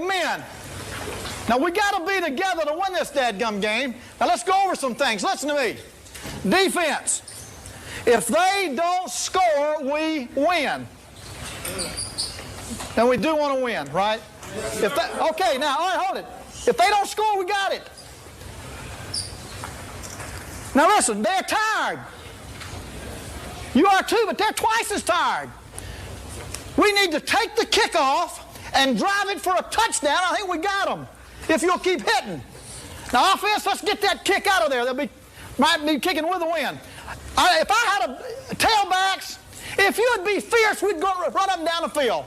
men. Now, we got to be together to win this dadgum game. Now, let's go over some things. Listen to me. Defense. If they don't score, we win. And we do want to win, right? Okay, now, all right, hold it. If they don't score, we got it. Now, listen, they're tired. You are too, but they're twice as tired. We need to take the kickoff and drive it for a touchdown. I think we got them, if you'll keep hitting. Now, offense, let's get that kick out of there. Might be kicking with the wind. If I had tailbacks, if you would be fierce, we'd go run up and down the field.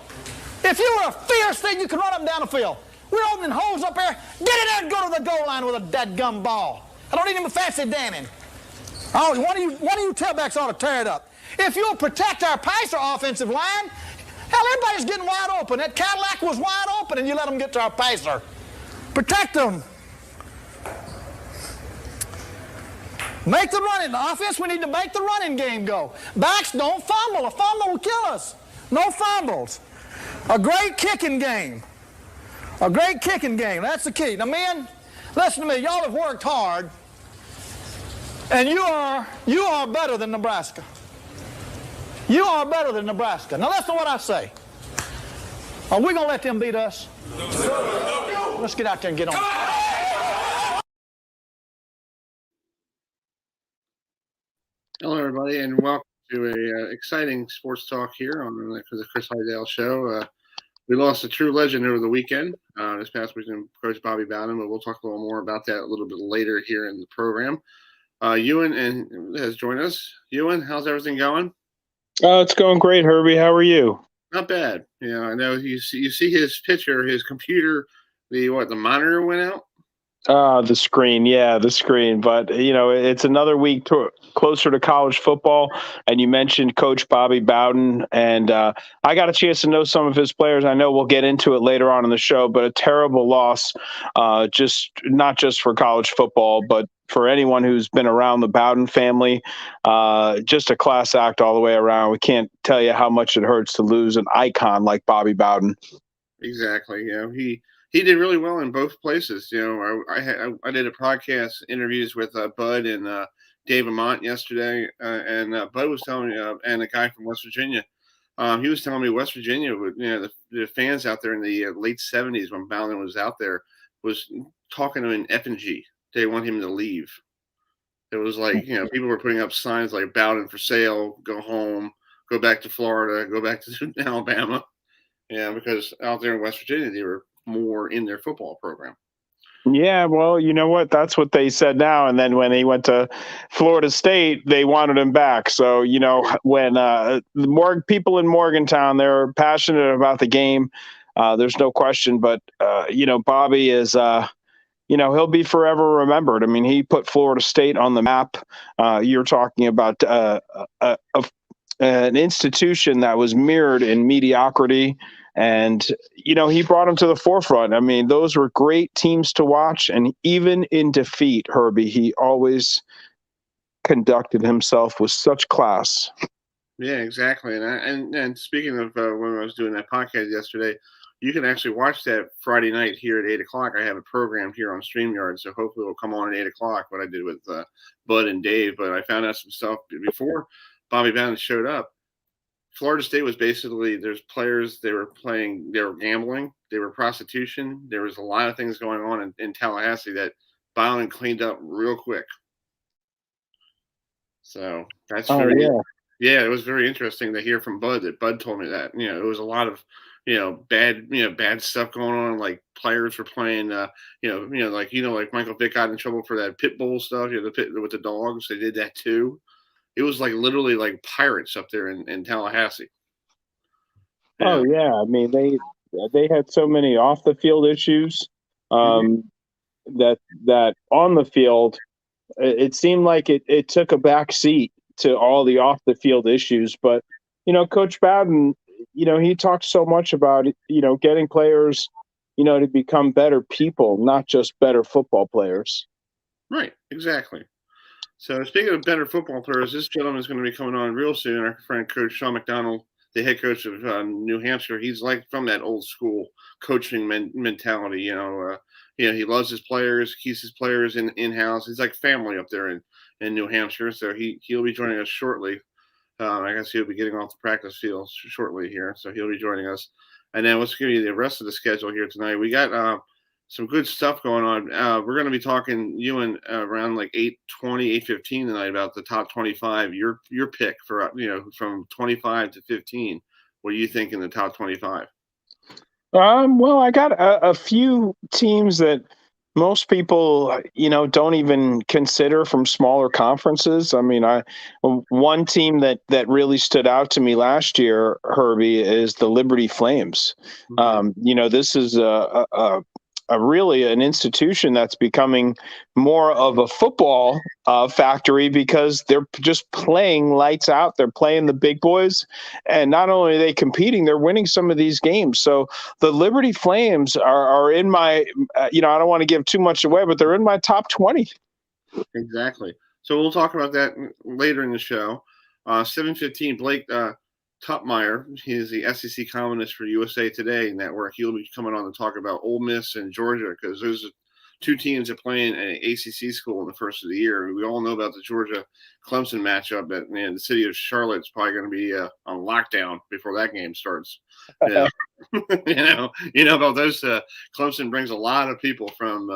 If you were a fierce thing, you could run up and down the field. We're opening holes up there. Get in there and go to the goal line with a dadgum ball. I don't need even fancy Danning. Oh, one of you tailbacks ought to tear it up. If you'll protect our passer offensive line, hell, everybody's getting wide open. That Cadillac was wide open, and you let them get to our passer. Protect them. Make the running. The offense, we need to make the running game go. Backs, don't fumble. A fumble will kill us. No fumbles. A great kicking game. A great kicking game. That's the key. Now, men, listen to me. Y'all have worked hard, and you are better than Nebraska. You are better than Nebraska. Now, listen to what I say. Are we going to let them beat us? No. Let's get out there and get on. Hello, everybody, and welcome to a exciting sports talk here on the Chris Heidel Show. We lost a true legend over the weekend. This past weekend, Coach Bobby Bowden, but we'll talk a little more about that a little bit later here in the program. Ewan has joined us. Ewan, how's everything going? It's going great, Herbie. How are you? Not bad. I know you see his picture, his computer, the monitor went out? The screen. Yeah, the screen. But, it's another week closer to college football. And you mentioned Coach Bobby Bowden. And I got a chance to know some of his players. I know we'll get into it later on in the show, but a terrible loss, not just for college football, but for anyone who's been around the Bowden family. Just a class act all the way around. We can't tell you how much it hurts to lose an icon like Bobby Bowden. Exactly. He did really well in both places. I did a podcast interviews with Bud and Dave Amont yesterday, and Bud was telling me, and a guy from West Virginia, he was telling me West Virginia, the fans out there in the late 70s when Bowden was out there was talking to him in effigy. They want him to leave. It was like, people were putting up signs like Bowden for sale, go home, go back to Florida, go back to Alabama. Yeah, because out there in West Virginia, they were more in their football program. Yeah, well, you know what? That's what they said now. And then when he went to Florida State, they wanted him back. So, when the people in Morgantown, they're passionate about the game. There's no question. But, Bobby is, he'll be forever remembered. I mean, he put Florida State on the map. You're talking about an institution that was mirrored in mediocrity. And, he brought him to the forefront. I mean, those were great teams to watch. And even in defeat, Herbie, he always conducted himself with such class. Yeah, exactly. And speaking of when I was doing that podcast yesterday, you can actually watch that Friday night here at 8 o'clock. I have a program here on StreamYard, so hopefully it'll come on at 8 o'clock, what I did with Bud and Dave. But I found out some stuff before Bobby Bowden showed up. Florida State was basically, there's players, they were gambling, they were prostitution. There was a lot of things going on in Tallahassee that Bowden cleaned up real quick. So that's it was very interesting to hear from Bud that Bud told me that, it was a lot of, bad stuff going on. Like players were playing, like Michael Vick got in trouble for that pit bull stuff, the pit with the dogs. They did that too. It was like literally like pirates up there in Tallahassee. Oh yeah, I mean they had so many off the field issues that on the field it seemed like it took a back seat to all the off the field issues. But Coach Bowden, he talked so much about getting players to become better people, not just better football players. Right, exactly. So speaking of better football players, this gentleman is going to be coming on real soon. Our friend Coach Sean McDonald, the head coach of New Hampshire, he's like from that old school coaching mentality. He loves his players, keeps his players in house. He's like family up there in New Hampshire. So he'll be joining us shortly. I guess he'll be getting off the practice field shortly here, so he'll be joining us. And then let's give you the rest of the schedule here tonight. We got some good stuff going on. We're going to be talking around like 8:20, 8:15 tonight about the top 25. Your pick for from 25 to 15. What do you think in the top 25? Well, I got a few teams that most people, don't even consider from smaller conferences. I mean, one team that really stood out to me last year, Herbie, is the Liberty Flames. This is a really an institution that's becoming more of a football factory because they're just playing lights out. They're playing the big boys, and not only are they competing, they're winning some of these games. So the Liberty Flames are in my, I don't want to give too much away, but they're in my top 20. Exactly. So we'll talk about that later in the show. 7:15, Blake Tupmeyer, he's the SEC columnist for USA Today Network. He'll be coming on to talk about Ole Miss and Georgia because those are two teams that play in an ACC school in the first of the year. We all know about the Georgia-Clemson matchup, but the city of Charlotte's probably going to be on lockdown before that game starts. You know about those. Clemson brings a lot of people from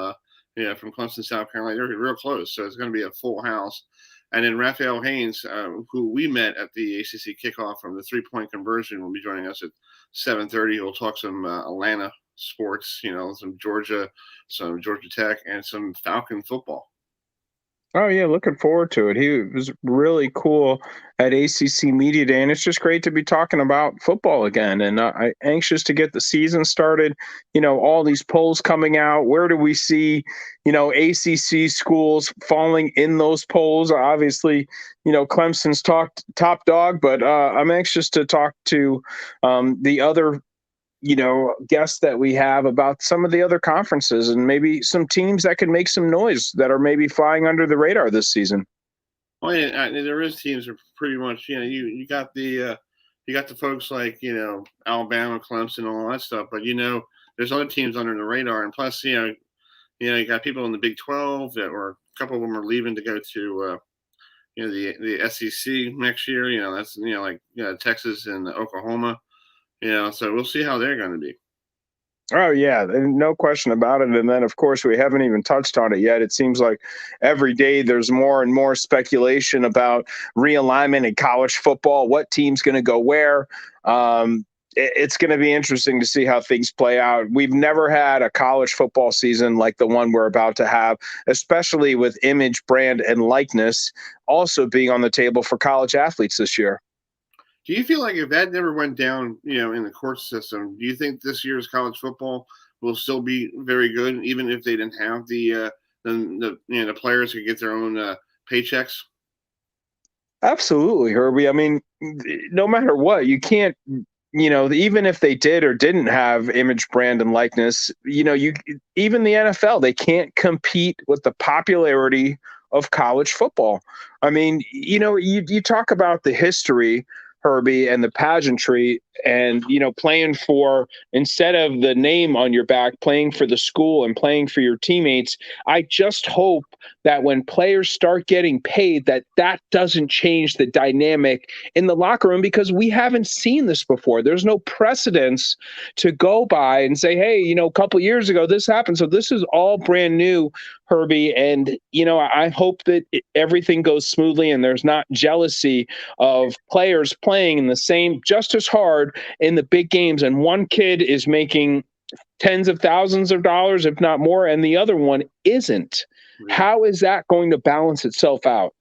Clemson, South Carolina. They're real close, so it's going to be a full house. And then Raphael Haynes, who we met at the ACC kickoff from the three-point conversion, will be joining us at 7:30. He'll talk some Atlanta sports, some Georgia Tech, and some Falcon football. Oh, yeah, looking forward to it. He was really cool at ACC Media Day, and it's just great to be talking about football again. And I'm anxious to get the season started. All these polls coming out. Where do we see, ACC schools falling in those polls? Obviously, Clemson's top dog, but I'm anxious to talk to the other guests that we have about some of the other conferences and maybe some teams that can make some noise that are maybe flying under the radar this season. Well, yeah, there is teams that are pretty much, you got the folks like, Alabama, Clemson, all that stuff, but, there's other teams under the radar. And plus, you got people in the Big 12 that were, a couple of them are leaving to go to, the SEC next year, that's, Texas and Oklahoma. So we'll see how they're going to be. Oh, yeah, no question about it. And then, of course, we haven't even touched on it yet. It seems like every day there's more and more speculation about realignment in college football, what team's going to go where. It's going to be interesting to see how things play out. We've never had a college football season like the one we're about to have, especially with image, brand, and likeness also being on the table for college athletes this year. Do you feel like if that never went down, in the court system, do you think this year's college football will still be very good, even if they didn't have the players who get their own paychecks? Absolutely, Herbie. I mean, no matter what, you can't, even if they did or didn't have image, brand, and likeness, even the NFL, they can't compete with the popularity of college football. I mean, you talk about the history, Herbie, and the pageantry and, playing for, instead of the name on your back, playing for the school and playing for your teammates. I just hope that when players start getting paid, that doesn't change the dynamic in the locker room because we haven't seen this before. There's no precedence to go by and say, hey, a couple years ago, this happened. So this is all brand new, Herbie. And, I hope that everything goes smoothly and there's not jealousy of players playing in the same, just as hard in the big games. And one kid is making tens of thousands of dollars, if not more, and the other one isn't. Yeah. How is that going to balance itself out?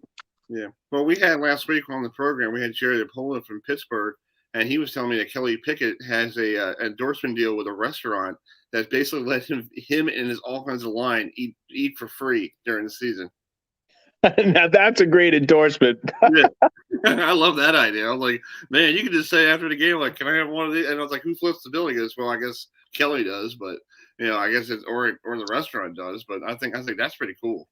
Yeah. Well, we had last week on the program, we had Jerry Apola from Pittsburgh, and he was telling me that Kelly Pickett has a endorsement deal with a restaurant that basically let him and his offensive line eat for free during the season. Now that's a great endorsement. Yeah. I love that idea. I was like, man, you could just say after the game, like, can I have one of these? And I was like, who flips the bill? He goes, well, I guess Kelly does, but I guess it's or the restaurant does. But I think that's pretty cool.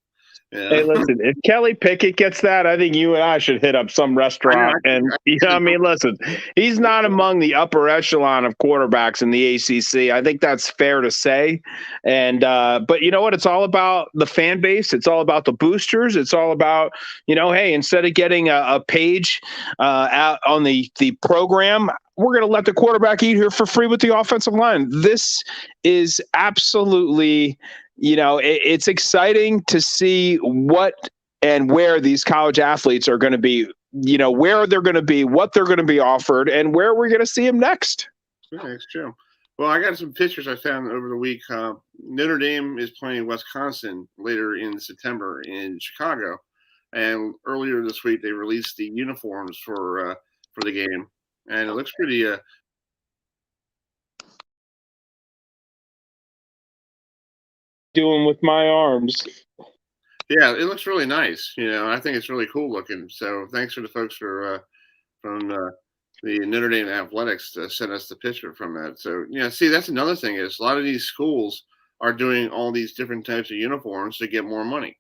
Yeah. Hey, listen, if Kelly Pickett gets that, I think you and I should hit up some restaurant. And, you know what I mean? Listen, he's not among the upper echelon of quarterbacks in the ACC. I think that's fair to say. And, but you know what? It's all about the fan base. It's all about the boosters. It's all about, you know, hey, instead of getting a page out on the program, we're going to let the quarterback eat here for free with the offensive line. This is absolutely, you know, it's exciting to see what and where these college athletes are going to be, you know, where they're going to be, what they're going to be offered, and where we're going to see them next. Yeah, it's true. Well, I got some pictures I found over the week. Notre Dame is playing Wisconsin later in September in Chicago, and earlier this week they released the uniforms for the game, and it looks pretty. Doing with my arms. Yeah, it looks really nice. You know, I think it's really cool looking. So thanks for the folks from the Notre Dame Athletics to send us the picture from that. So, yeah, see, that's another thing is a lot of these schools are doing all these different types of uniforms to get more money.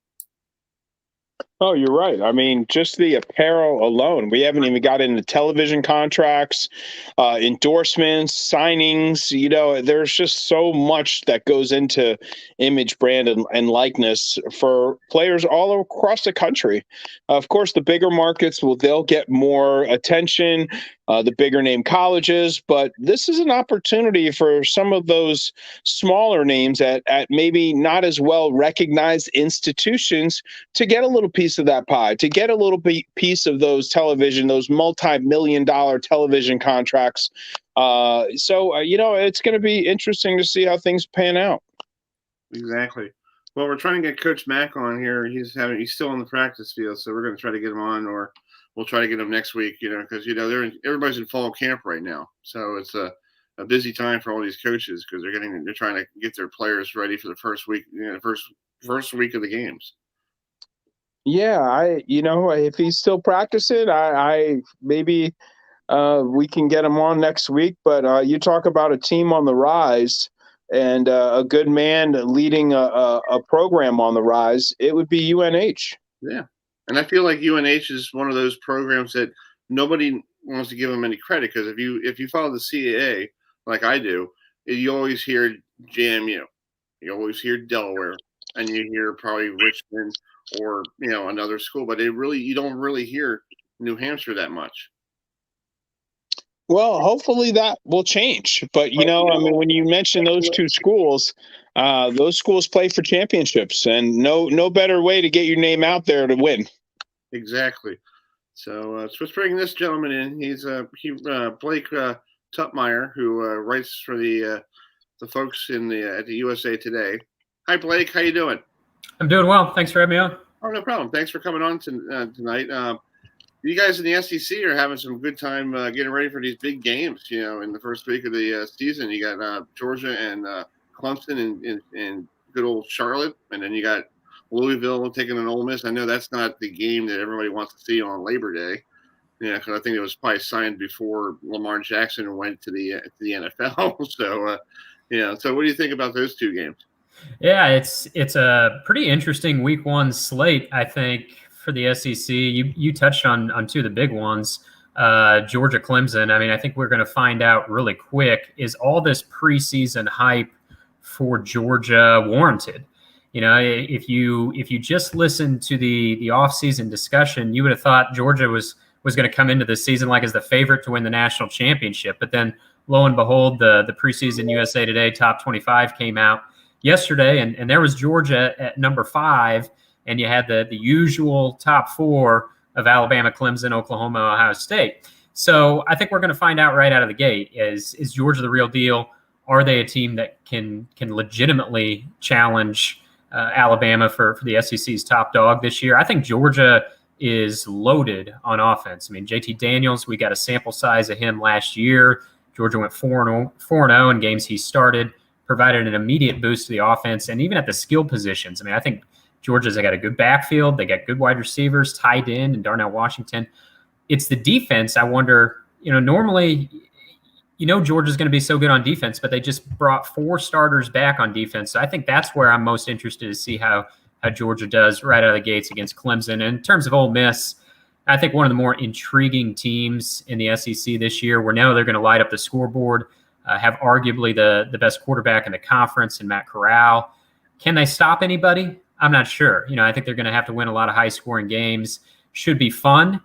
Oh, you're right. I mean, just the apparel alone. We haven't even got into television contracts, endorsements, signings. You know, there's just so much that goes into image, brand, and likeness for players all across the country. Of course, the bigger markets they'll get more attention, the bigger name colleges, but this is an opportunity for some of those smaller names at maybe not as well recognized institutions to get a little piece of that pie, to get a little piece of those multi-million-dollar television contracts. You know, it's going to be interesting to see how things pan out. Exactly. Well, we're trying to get Coach Mack on here. He's still in the practice field, so we're going to try to get him on, or we'll try to get him next week. You know, because you know everybody's in fall camp right now, so it's a busy time for all these coaches because they're trying to get their players ready for the first week, you know, first week of the games. Yeah, if he's still practicing, I maybe we can get him on next week. But you talk about a team on the rise and a good man leading a program on the rise. It would be UNH. Yeah, and I feel like UNH is one of those programs that nobody wants to give them any credit because if you follow the CAA like I do, you always hear JMU, you always hear Delaware, and you hear probably Richmond or you know another school, but you don't really hear New Hampshire that much. Well, hopefully that will change. But you know, I mean, when you mention those two schools play for championships, and no better way to get your name out there to win. Exactly. So let's bring this gentleman in. He's Blake Tutmeyer, who writes for the folks at the USA Today. Hi, Blake. How you doing? I'm doing well. Thanks for having me on. Oh, no problem. Thanks for coming on tonight. You guys in the SEC are having some good time getting ready for these big games. You know, in the first week of the season, you got Georgia and Clemson and good old Charlotte, and then you got Louisville taking an Ole Miss. I know that's not the game that everybody wants to see on Labor Day. Yeah, because I think it was probably signed before Lamar Jackson went to the NFL. So, yeah. So, what do you think about those two games? Yeah, it's a pretty interesting week one slate, I think, for the SEC. You touched on two of the big ones, Georgia, Clemson. I mean, I think we're going to find out really quick, is all this preseason hype for Georgia warranted? You know, if you just listened to the offseason discussion, you would have thought Georgia was going to come into this season like as the favorite to win the national championship. But then, lo and behold, the preseason USA Today top 25 came out yesterday, and there was Georgia at number 5, and you had the usual top 4 of Alabama, Clemson, Oklahoma, Ohio State. So I think we're going to find out right out of the gate, is Georgia the real deal? Are they a team that can legitimately challenge Alabama for the SEC's top dog this year? I think Georgia is loaded on offense. I mean, JT Daniels, we got a sample size of him last year. Georgia went 4-0 in games he started, provided an immediate boost to the offense, and even at the skill positions. I mean, I think Georgia's got a good backfield. They got good wide receivers, tight end, and Darnell Washington. It's the defense. I wonder, normally, Georgia's going to be so good on defense, but they just brought 4 starters back on defense. So I think that's where I'm most interested to see how Georgia does right out of the gates against Clemson. And in terms of Ole Miss, I think one of the more intriguing teams in the SEC this year, where now they're going to light up the scoreboard, have arguably the best quarterback in the conference in Matt Corral. Can they stop anybody? I'm not sure. I think they're going to have to win a lot of high-scoring games. Should be fun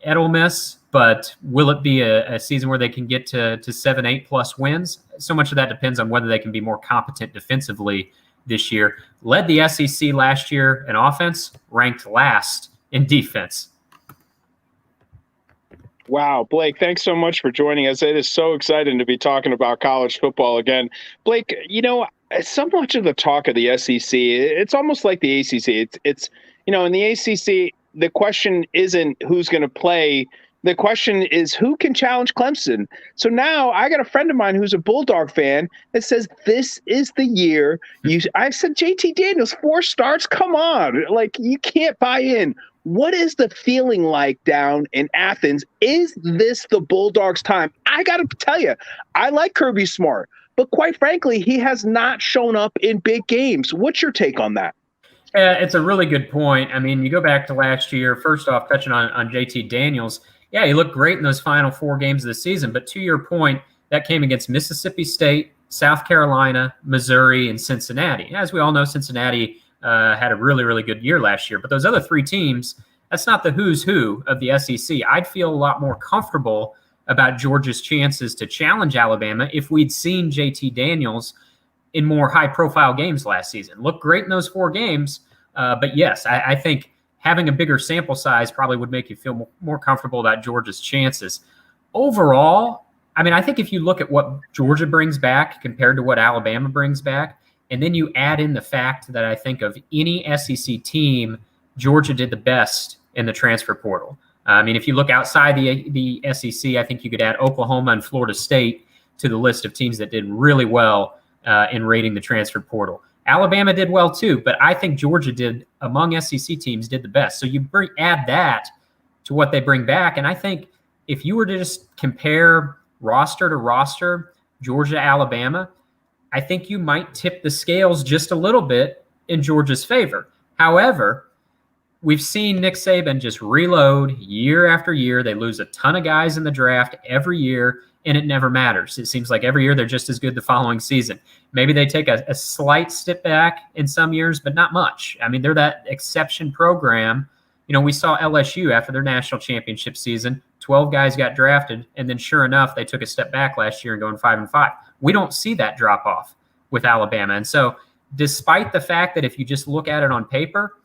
at Ole Miss, but will it be a season where they can get to 7, 8+ wins? So much of that depends on whether they can be more competent defensively this year. Led the SEC last year in offense, ranked last in defense. Wow, Blake, thanks so much for joining us. It is so exciting to be talking about college football again. Blake, so much of the talk of the SEC, it's almost like the ACC. It's in the ACC, the question isn't who's going to play. The question is who can challenge Clemson. So now I got a friend of mine who's a Bulldog fan that says this is the year. I said, JT Daniels, 4 starts? Come on. Like, you can't buy in. What is the feeling like down in Athens? Is this the Bulldogs' time? I got to tell you, I like Kirby Smart, but quite frankly, he has not shown up in big games. What's your take on that? It's a really good point. I mean, you go back to last year, first off, touching on JT Daniels. Yeah, he looked great in those final 4 games of the season. But to your point, that came against Mississippi State, South Carolina, Missouri, and Cincinnati. As we all know, Cincinnati had a really, really good year last year. But those other 3 teams, that's not the who's who of the SEC. I'd feel a lot more comfortable about Georgia's chances to challenge Alabama if we'd seen JT Daniels in more high-profile games last season. Looked great in those 4 games. But yes, I think having a bigger sample size probably would make you feel more comfortable about Georgia's chances. Overall, I mean, I think if you look at what Georgia brings back compared to what Alabama brings back, and then you add in the fact that I think of any SEC team, Georgia did the best in the transfer portal. I mean, if you look outside the SEC, I think you could add Oklahoma and Florida State to the list of teams that did really well in raiding the transfer portal. Alabama did well too, but I think Georgia did, among SEC teams, did the best. So you add that to what they bring back, and I think if you were to just compare roster to roster, Georgia, Alabama, I think you might tip the scales just a little bit in Georgia's favor. However, we've seen Nick Saban just reload year after year. They lose a ton of guys in the draft every year, and it never matters. It seems like every year they're just as good the following season. Maybe they take a slight step back in some years, but not much. I mean, they're that exception program. We saw LSU after their national championship season, 12 guys got drafted, and then sure enough, they took a step back last year and going 5-5. We don't see that drop off with Alabama. And so despite the fact that if you just look at it on paper,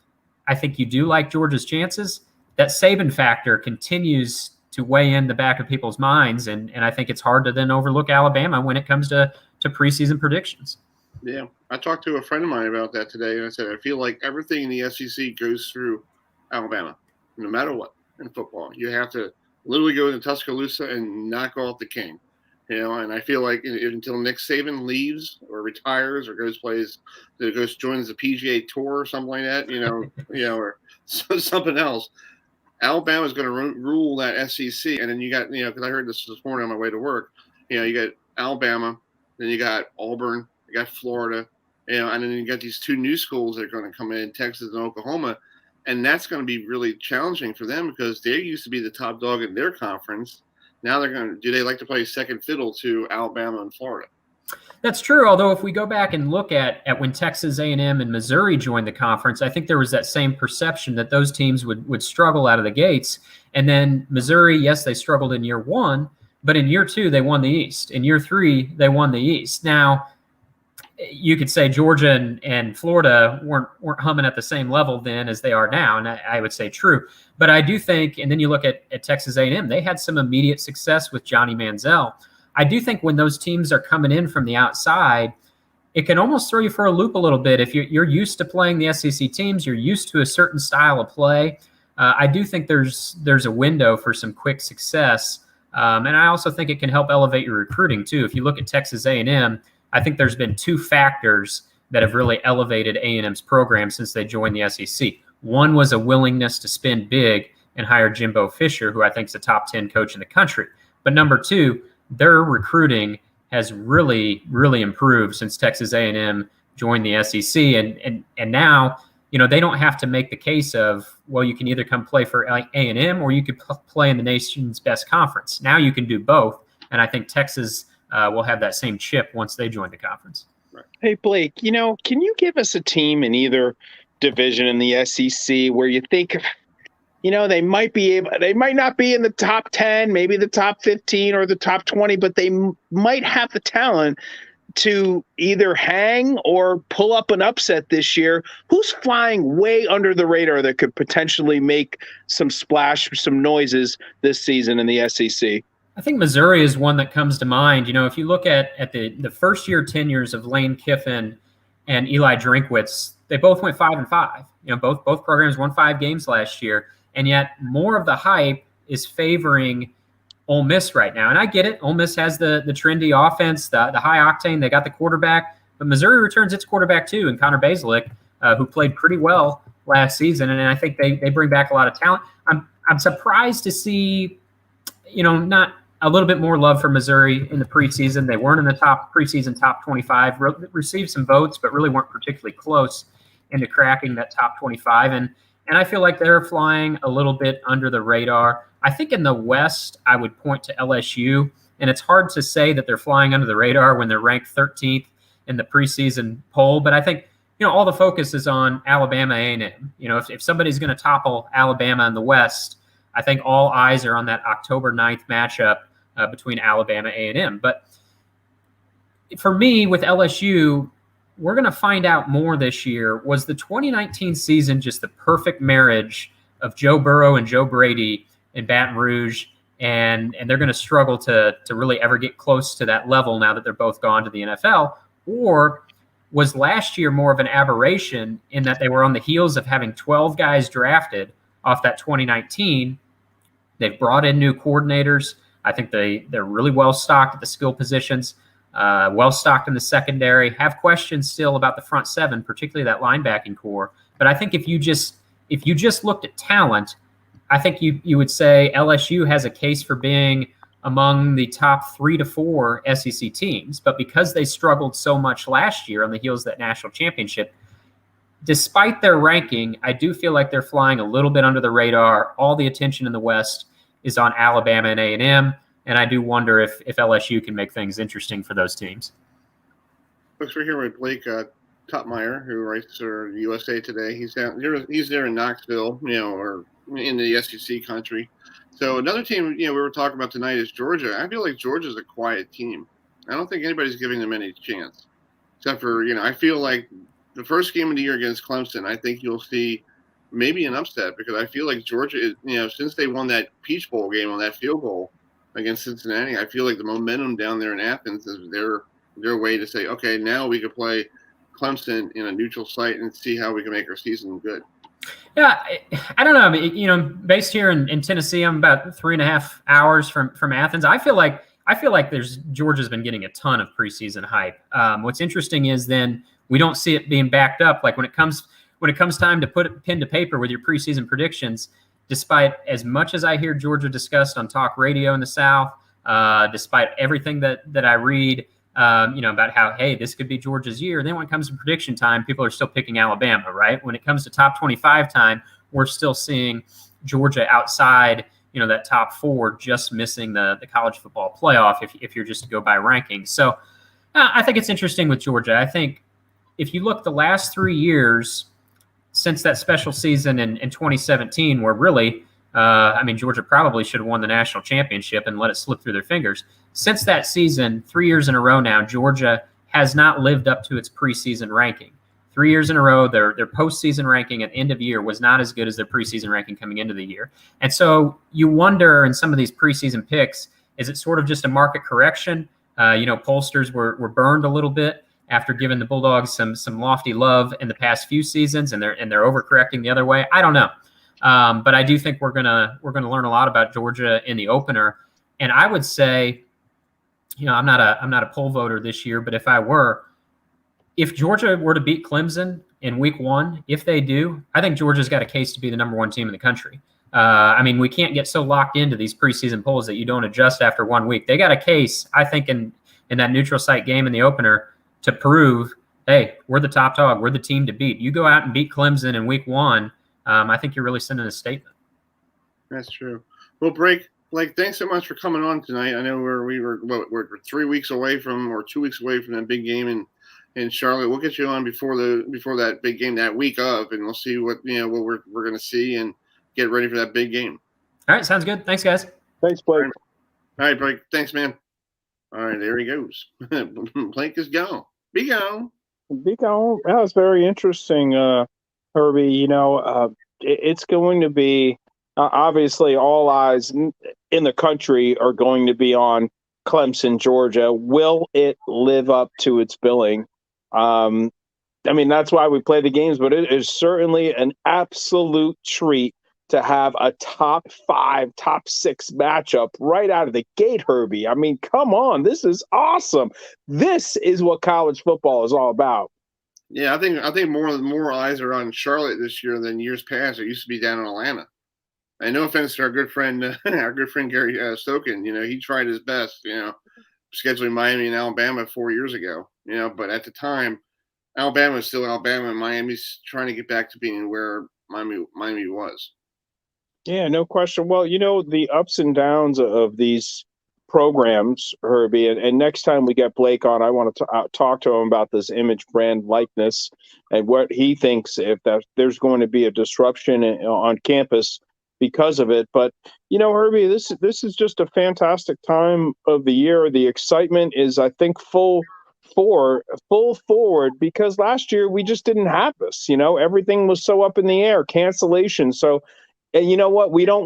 I think you do like Georgia's chances, that Saban factor continues to weigh in the back of people's minds. And I think it's hard to then overlook Alabama when it comes to preseason predictions. Yeah. I talked to a friend of mine about that today, and I said, I feel like everything in the SEC goes through Alabama, no matter what in football. You have to literally go into Tuscaloosa and knock off the king. And I feel like until Nick Saban leaves or retires or goes joins the PGA Tour or something like that, or something else, Alabama is going to rule that SEC. And then you got, because I heard this morning on my way to work, you got Alabama, then you got Auburn, you got Florida, and then you got these 2 new schools that are going to come in, Texas and Oklahoma. And that's going to be really challenging for them because they used to be the top dog in their conference. Now do they like to play second fiddle to Alabama and Florida? That's true. Although if we go back and look at when Texas A&M and Missouri joined the conference, I think there was that same perception that those teams would struggle out of the gates. And then Missouri, yes, they struggled in year 1, but in year 2, they won the East. In year 3, they won the East. Now, you could say Georgia and Florida weren't humming at the same level then as they are now, and I would say true. But I do think, and then you look at Texas A&M, they had some immediate success with Johnny Manziel. I do think when those teams are coming in from the outside, it can almost throw you for a loop a little bit. If you're used to playing the SEC teams, you're used to a certain style of play. I do think there's a window for some quick success, and I also think it can help elevate your recruiting too. If you look at Texas A&M, I think there's been 2 factors that have really elevated A&M's program since they joined the SEC. One was a willingness to spend big and hire Jimbo Fisher, who I think is a top 10 coach in the country. But number 2, their recruiting has really, really improved since Texas A&M joined the SEC. And now they don't have to make the case of, well, you can either come play for A&M or you could play in the nation's best conference. Now you can do both, and I think Texas will have that same chip once they join the conference. Hey, Blake, can you give us a team in either division in the SEC where you think, they might not be in the top 10, maybe the top 15 or the top 20, but they might have the talent to either hang or pull up an upset this year? Who's flying way under the radar that could potentially make some splash, some noises this season in the SEC? I think Missouri is one that comes to mind. If you look at the first year tenures of Lane Kiffin and Eli Drinkwitz, they both went 5-5. Both programs won 5 games last year, and yet more of the hype is favoring Ole Miss right now. And I get it. Ole Miss has the trendy offense, the high octane. They got the quarterback, but Missouri returns its quarterback too, and Connor Basilick, who played pretty well last season. And I think they bring back a lot of talent. I'm surprised to see, not a little bit more love for Missouri in the preseason. They weren't in the preseason top 25, received some votes, but really weren't particularly close into cracking that top 25. And I feel like they're flying a little bit under the radar. I think in the West, I would point to LSU, and it's hard to say that they're flying under the radar when they're ranked 13th in the preseason poll. But I think, all the focus is on Alabama A&M. If somebody's going to topple Alabama in the West, I think all eyes are on that October 9th matchup between Alabama A&M. But for me, with LSU, we're going to find out more this year. Was the 2019 season just the perfect marriage of Joe Burrow and Joe Brady in Baton Rouge, and they're going to struggle to really ever get close to that level now that they're both gone to the NFL? Or was last year more of an aberration in that they were on the heels of having 12 guys drafted off that 2019? They've brought in new coordinators. I think they're really well stocked at the skill positions, well stocked in the secondary. Have questions still about the front seven, particularly that linebacking core. But I think if you just looked at talent, I think you would say LSU has a case for being among the top 3 to 4 SEC teams. But because they struggled so much last year on the heels of that national championship, despite their ranking, I do feel like they're flying a little bit under the radar. All the attention in the West is on Alabama and A&M, and I do wonder if LSU can make things interesting for those teams. Folks, we're here with Blake Tutmeyer, who writes for USA Today. He's there in Knoxville, or in the SEC country. So another team, we were talking about tonight is Georgia. I feel like Georgia's a quiet team. I don't think anybody's giving them any chance, except for, I feel like the first game of the year against Clemson, I think you'll see maybe an upset, because I feel like Georgia is, since they won that Peach Bowl game on that field goal against Cincinnati, I feel like the momentum down there in Athens is their way to say, okay, now we can play Clemson in a neutral site and see how we can make our season good. Yeah, I don't know. I mean, based here in Tennessee, I'm about 3.5 hours from Athens. I feel like Georgia's been getting a ton of preseason hype. What's interesting is then we don't see it being backed up. Like when it comes time to put pen to paper with your preseason predictions, despite as much as I hear Georgia discussed on talk radio in the South, despite everything that I read, about how, hey, this could be Georgia's year. Then when it comes to prediction time, people are still picking Alabama, right? When it comes to top 25 time, we're still seeing Georgia outside, that top 4, just missing the college football playoff if you're just to go by rankings. So I think it's interesting with Georgia. I think if you look the last 3 years since that special season in 2017, where really, Georgia probably should have won the national championship and let it slip through their fingers. Since that season, 3 years in a row now, Georgia has not lived up to its preseason ranking. 3 years in a row, their postseason ranking at the end of the year was not as good as their preseason ranking coming into the year. And so you wonder in some of these preseason picks, is it sort of just a market correction? Pollsters were burned a little bit after giving the Bulldogs some lofty love in the past few seasons, and they're overcorrecting the other way. I don't know. But I do think we're gonna learn a lot about Georgia in the opener. And I would say, I'm not a poll voter this year, but if Georgia were to beat Clemson in week 1, if they do, I think Georgia's got a case to be the number 1 team in the country. We can't get so locked into these preseason polls that you don't adjust after 1 week. They got a case, I think, in that neutral site game in the opener to prove, hey, we're the top dog. We're the team to beat. You go out and beat Clemson in week 1. I think you're really sending a statement. That's true. Well, Blake, thanks so much for coming on tonight. I know we're 3 weeks away from, or 2 weeks away from that big game in Charlotte. We'll get you on before that big game that week of, and we'll see what we're going to see and get ready for that big game. All right, sounds good. Thanks, guys. Thanks, Blake. All right, Blake. Thanks, man. All right, there he goes. Blake is gone. Be gone. Be gone. That was very interesting, Herbie. It's going to be obviously all eyes in the country are going to be on Clemson, Georgia. Will it live up to its billing? That's why we play the games, but it is certainly an absolute treat to have a top 5, top 6 matchup right out of the gate, Herbie. I mean, come on. This is awesome. This is what college football is all about. Yeah, I think more eyes are on Charlotte this year than years past. It used to be down in Atlanta. And no offense to our good friend Gary Stoken. He tried his best, scheduling Miami and Alabama 4 years ago. But at the time, Alabama was still Alabama, and Miami's trying to get back to being where Miami was. Yeah, no question. Well, the ups and downs of these programs, Herbie, and next time we get Blake on, I want to talk to him about this image brand likeness and what he thinks if there's going to be a disruption on campus because of it. But, Herbie, this is just a fantastic time of the year. The excitement is, I think, full forward because last year we just didn't have this. Everything was so up in the air, cancellation. So, and you know what? We don't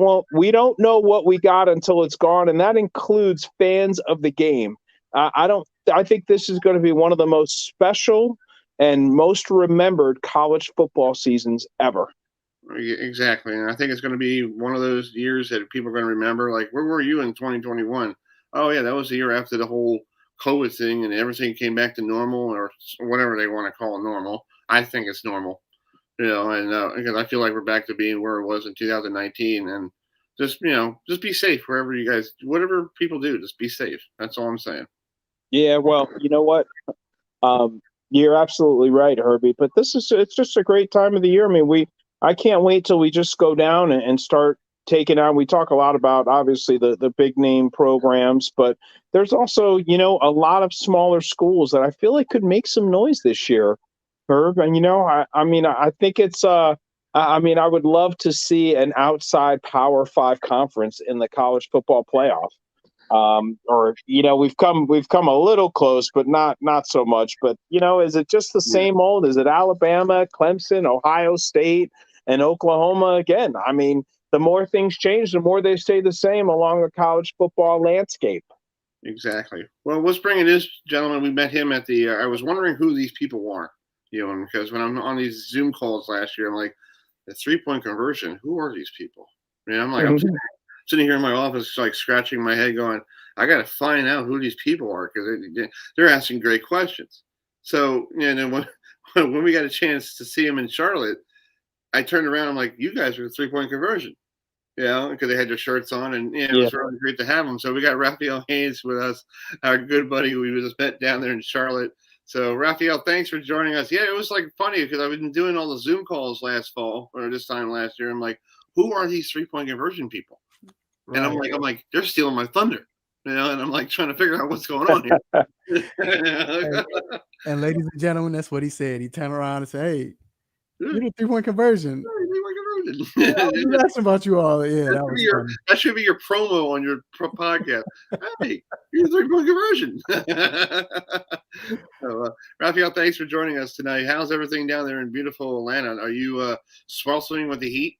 know what we got until it's gone, and that includes fans of the game. I think this is going to be one of the most special and most remembered college football seasons ever. Exactly, and I think it's going to be one of those years that people are going to remember. Like, where were you in 2021? Oh yeah, that was the year after the whole COVID thing and everything came back to normal, or whatever they want to call it normal. I think it's normal. And because I feel like we're back to being where it was in 2019, and just be safe wherever you guys, whatever people do, just be safe. That's all I'm saying. Yeah, well, you know what? You're absolutely right, Herbie. But it's just a great time of the year. I mean, I can't wait till we just go down and start taking on. We talk a lot about obviously the big name programs, but there's also a lot of smaller schools that I feel like could make some noise this year. Herb, and I think it's I would love to see an outside Power 5 conference in the college football playoff. We've come a little close, but not so much. But is it just the same old? Is it Alabama, Clemson, Ohio State, and Oklahoma again? I mean, the more things change, the more they stay the same along the college football landscape. Exactly. Well, let's bring in this gentleman. We met him at the. I was wondering who these people are. Because when I'm on these Zoom calls last year, I'm like, the 3-point conversion, who are these people? I'm like, I'm sitting here in my office, like scratching my head going, I got to find out who these people are because they're asking great questions. So, when we got a chance to see them in Charlotte, I turned around, I'm like, you guys are the 3-point conversion. Because they had their shirts on, and it was really great to have them. So we got Raphael Haynes with us, our good buddy who we just met down there in Charlotte. So, Raphael, thanks for joining us. Yeah, it was like funny because I've been doing all the Zoom calls last fall or this time last year. I'm like, who are these 3-point conversion people? Right. And I'm like, they're stealing my thunder, and I'm like trying to figure out what's going on here. and ladies and gentlemen, that's what he said. He turned around and said, "Hey, you're the 3-point conversion." Yeah, I was asking about you all. Yeah, that should be your promo on your podcast. Hey, you're the 3-point conversion. So, Raphael, thanks for joining us tonight. How's everything down there in beautiful Atlanta? Are you sweltering with the heat?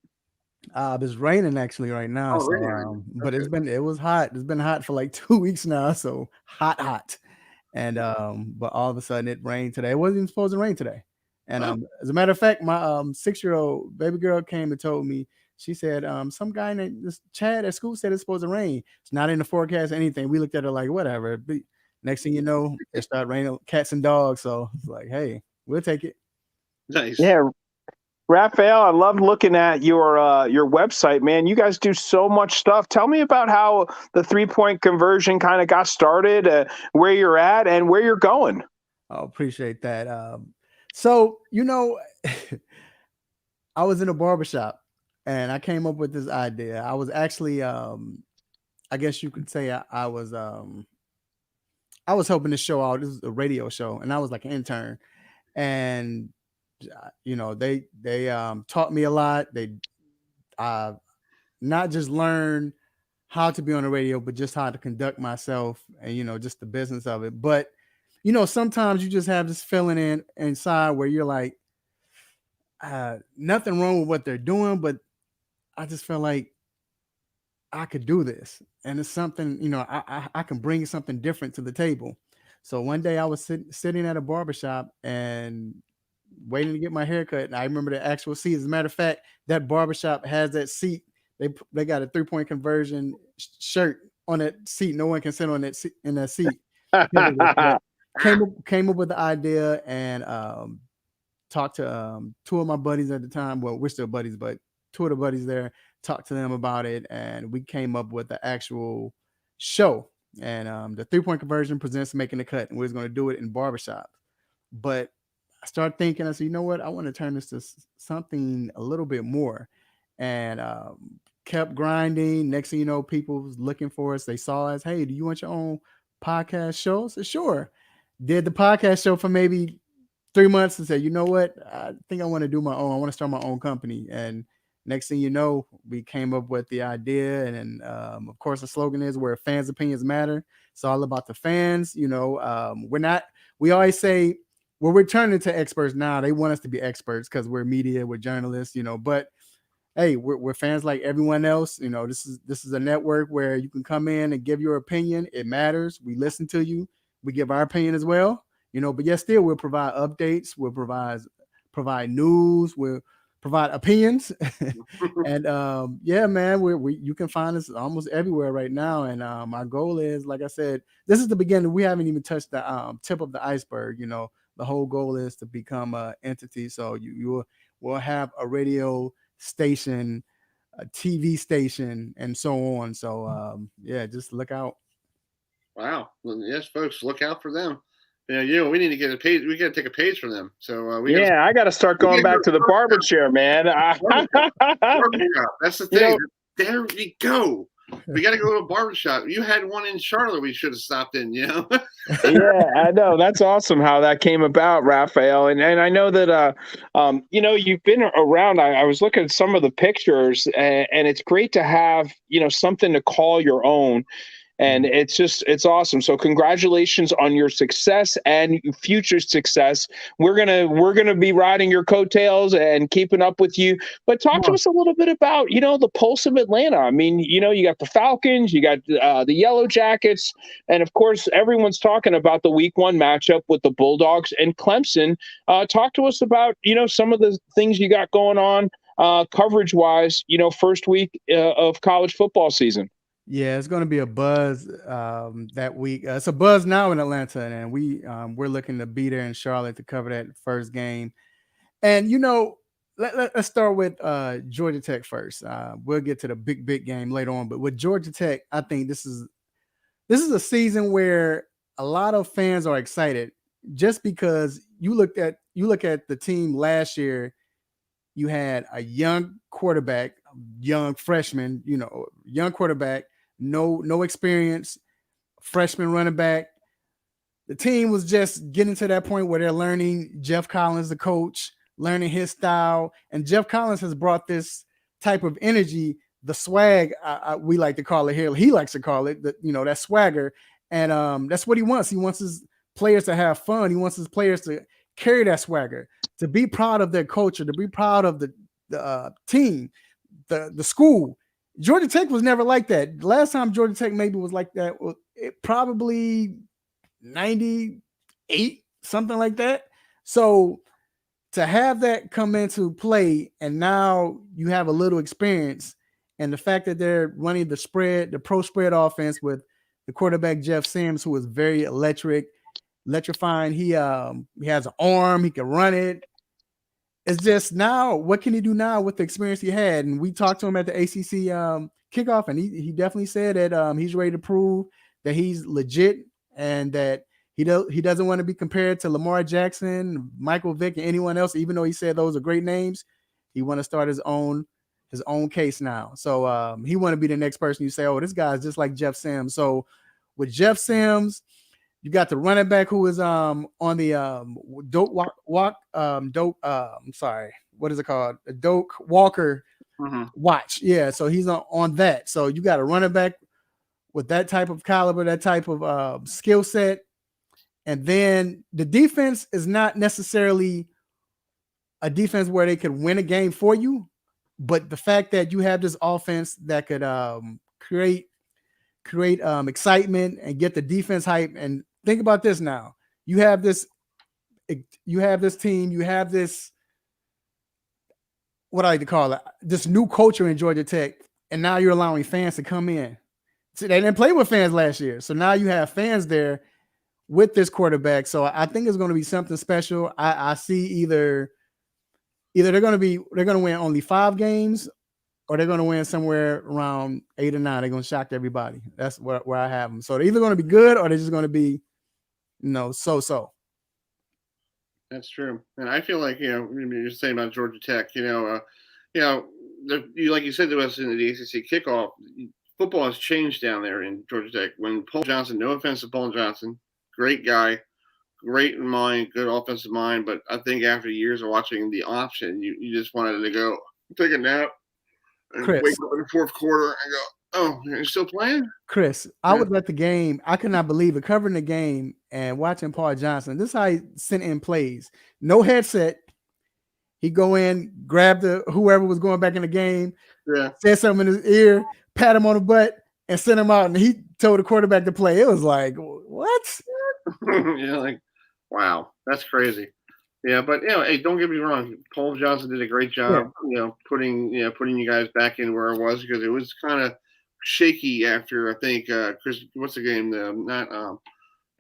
It's raining actually right now. But it was hot. It's been hot for like 2 weeks now. So hot. And but all of a sudden it rained today. It wasn't even supposed to rain today. And as a matter of fact, my 6-year-old baby girl came and told me, she said, some guy named Chad at school said it's supposed to rain. It's not in the forecast or anything. We looked at her like, whatever. But next thing you know, it started raining cats and dogs. So it's like, hey, we'll take it. Nice. Yeah. Raphael, I love looking at your website, man. You guys do so much stuff. Tell me about how the 3-point conversion kind of got started, where you're at and where you're going. I appreciate that. So, I was in a barbershop and I came up with this idea. I was actually, I guess you could say I was hoping to show out. This is a radio show, and I was like an intern, and they taught me a lot. They not just learn how to be on the radio, but just how to conduct myself and just the business of it. But sometimes you just have this feeling inside where you're like, nothing wrong with what they're doing, but I just feel like I could do this, and it's something I can bring something different to the table. So one day I was sitting at a barbershop and waiting to get my hair cut, and I remember the actual seat. As a matter of fact, that barbershop has that seat. They got a 3-point conversion shirt on that seat. No one can sit on that seat in that seat. Came up with the idea and talked to 2 of my buddies at the time. Well, we're still buddies, but 2 of the buddies there, talked to them about it, and we came up with the actual show. And the 3-point conversion presents making the cut, and we was going to do it in barbershop. But I started thinking, I said, you know what? I want to turn this to something a little bit more. And kept grinding. Next thing you know, people was looking for us. They saw us. Hey, do you want your own podcast show? I said, sure. Did the podcast show for maybe 3 months and said, you know what? I think I want to do my own. I want to start my own company. And next thing you know, we came up with the idea. And of course, the slogan is where fans' opinions matter. It's all about the fans. We always say, well, we're turning to experts now. They want us to be experts because we're media, we're journalists, but hey, we're fans like everyone else. This is a network where you can come in and give your opinion. It matters. We listen to you. We give our opinion as well. But yes, still we'll provide updates. We'll provide news. We'll provide opinions. And yeah, man, you can find us almost everywhere right now. And our goal is, like I said, this is the beginning. We haven't even touched the tip of the iceberg. The whole goal is to become an entity. So you will have a radio station, a TV station, and so on. So yeah, just look out. Wow. Well, yes, folks, look out for them. We need to get a page. We got to take a page from them. So I got to start going back to the barber chair, man. That's the thing. There we go. We got to go to a barbershop. You had one in Charlotte. We should have stopped in. Yeah, I know. That's awesome how that came about, Raphael. And I know that you've been around. I was looking at some of the pictures, and it's great to have something to call your own. And it's awesome. So congratulations on your success and future success. We're gonna be riding your coattails and keeping up with you. But talk to us a little bit about the pulse of Atlanta. I mean, you got the Falcons, you got the Yellow Jackets, and of course everyone's talking about the Week 1 matchup with the Bulldogs and Clemson. Talk to us about some of the things you got going on coverage wise. First week of college football season. Yeah, it's going to be a buzz that week. It's a buzz now in Atlanta, and we're looking to be there in Charlotte to cover that first game. And let's start with Georgia Tech first. We'll get to the big game later on, but with Georgia Tech, I think this is a season where a lot of fans are excited just because you look at the team last year. You had a young quarterback, young freshman, young quarterback, no experience, freshman running back. The team was just getting to that point where they're learning Jeff Collins, the coach, learning his style. And Jeff Collins has brought this type of energy, the swag, we like to call it here. He likes to call it, that swagger. And that's what he wants. He wants his players to have fun. He wants his players to carry that swagger, to be proud of their culture, to be proud of the team, the school. Georgia Tech was never like that. The last time Georgia Tech maybe was like that, it probably 98, something like that. So to have that come into play, and now you have a little experience, and the fact that they're running the pro spread offense with the quarterback Jeff Sims, who is very electrifying. He has an arm, he can run it. It's just now, what can he do now with the experience he had? And we talked to him at the ACC kickoff, and he definitely said that he's ready to prove that he's legit and that He doesn't want to be compared to Lamar Jackson, Michael Vick, and anyone else, even though he said those are great names. He want to start his own case now. So he want to be the next person you say, oh, this guy's just like Jeff Sims. So with Jeff Sims, you got the running back who is on the what is it called? The Doak Walker watch. Yeah, so he's on that. So you got a running back with that type of caliber, that type of skill set. And then the defense is not necessarily a defense where they could win a game for you, but the fact that you have this offense that could create excitement and get the defense hype. And think about this now. You have this team, you have this, what I like to call it, this new culture in Georgia Tech, and now you're allowing fans to come in. So they didn't play with fans last year. So now you have fans there with this quarterback. So I think it's going to be something special. I see either they're going to win only 5 games, or they're going to win somewhere around 8 or 9. They're going to shock everybody. That's where I have them. So they're either going to be good, or they're just going to be, so. That's true. And I feel like, you're saying about Georgia Tech, like you said to us in the ACC kickoff, football has changed down there in Georgia Tech. When Paul Johnson, no offense to Paul Johnson, great guy, great in mind, good offensive mind, but I think after years of watching the option, you just wanted to go take a nap and wake up in the fourth quarter and go, oh, you're still playing? Chris, I was at the game. I could not believe it, covering the game and watching Paul Johnson. This is how he sent in plays. No headset. He go in, grab whoever was going back in the game, said something in his ear, pat him on the butt, and sent him out. And he told the quarterback to play. It was like, what? Like, wow, that's crazy. Yeah, but hey, don't get me wrong. Paul Johnson did a great job, putting you guys back in where it was, because it was kind of shaky after, I think, Chris. What's the game?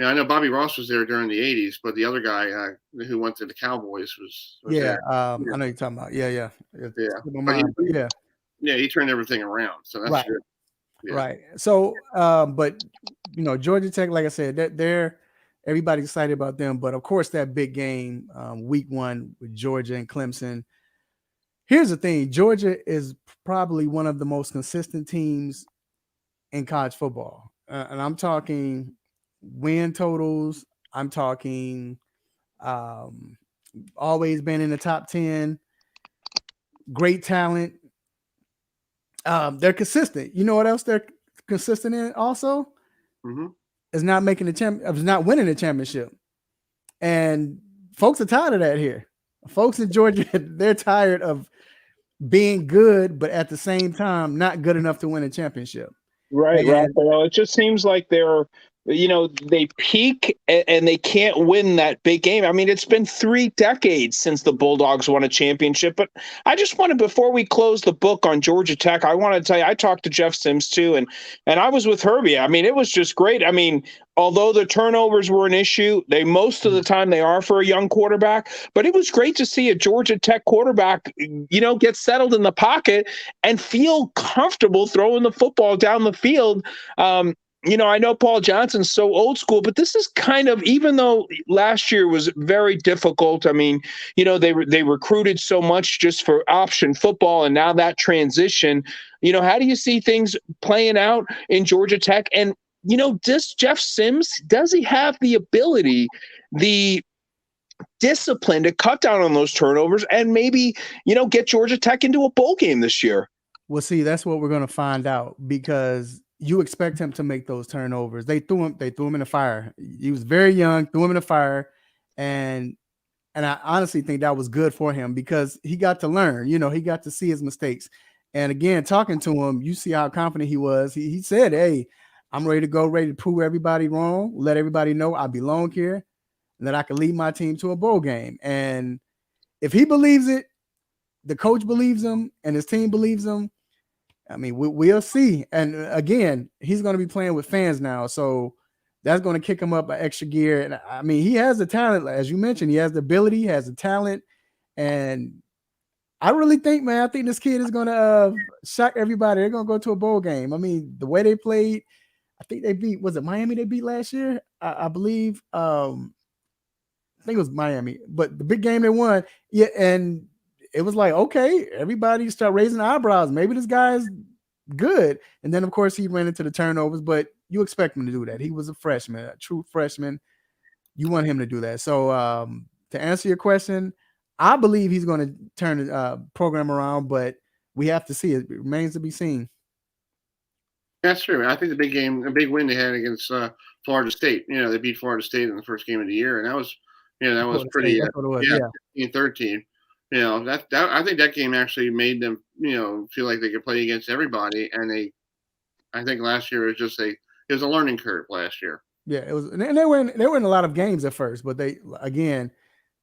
I know Bobby Ross was there during the '80s, but the other guy who went to the Cowboys was there. I know you're talking about. Yeah. He turned everything around. So that's good. Yeah. Right. So, but Georgia Tech, like I said, they're everybody's excited about them. But of course, that big game, week 1 with Georgia and Clemson. Here's the thing: Georgia is probably one of the most consistent teams in college football, and I'm talking win totals. I'm talking always been in the top 10. Great talent. They're consistent. You know what else they're consistent in also? Is not winning the championship. And folks are tired of that here. Folks in Georgia, they're tired of being good, but at the same time, not good enough to win a championship. Right, Raphael. It just seems like they peak and they can't win that big game. I mean, it's been 3 decades since the Bulldogs won a championship. But I just wanted, before we close the book on Georgia Tech, I want to tell you, I talked to Jeff Sims too, and I was with Herbie. I mean, it was just great. I mean, although the turnovers were an issue, most of the time they are for a young quarterback, but it was great to see a Georgia Tech quarterback, get settled in the pocket and feel comfortable throwing the football down the field. I know Paul Johnson's so old school, but this is kind of, even though last year was very difficult. I mean, they recruited so much just for option football, and now that transition, how do you see things playing out in Georgia Tech? And, does Jeff Sims, does he have the ability, the discipline to cut down on those turnovers and maybe, get Georgia Tech into a bowl game this year? Well, see, that's what we're going to find out, because you expect him to make those turnovers. They threw him in the fire. He was very young, threw him in the fire. And I honestly think that was good for him, because he got to learn, he got to see his mistakes. And again, talking to him, you see how confident he was. He said, hey, I'm ready to go, ready to prove everybody wrong, let everybody know I belong here, and that I can lead my team to a bowl game. And if he believes it, the coach believes him, and his team believes him, I mean, we'll see. And again, he's going to be playing with fans now, so that's going to kick him up an extra gear. And I mean, he has the talent, as you mentioned. He has the ability, he has the talent, and I really think, man, I think this kid is going to shock everybody. They're going to go to a bowl game. I mean, the way they played, I think they beat, was it Miami they beat last year? I believe I think it was Miami, but the big game they won. Yeah, and it was like, okay, everybody start raising eyebrows. Maybe this guy's good. And then of course he ran into the turnovers, but you expect him to do that. He was a freshman, a true freshman. You want him to do that. So to answer your question, I believe he's going to turn the program around, but we have to see. It remains to be seen. That's true. I think a big win they had against Florida State. They beat Florida State in the first game of the year, and that was pretty. That's what it was. Yeah. 13. That I think that game actually made them feel like they could play against everybody, and I think last year was just it was a learning curve last year. Yeah, it was, and they were in a lot of games at first, but they again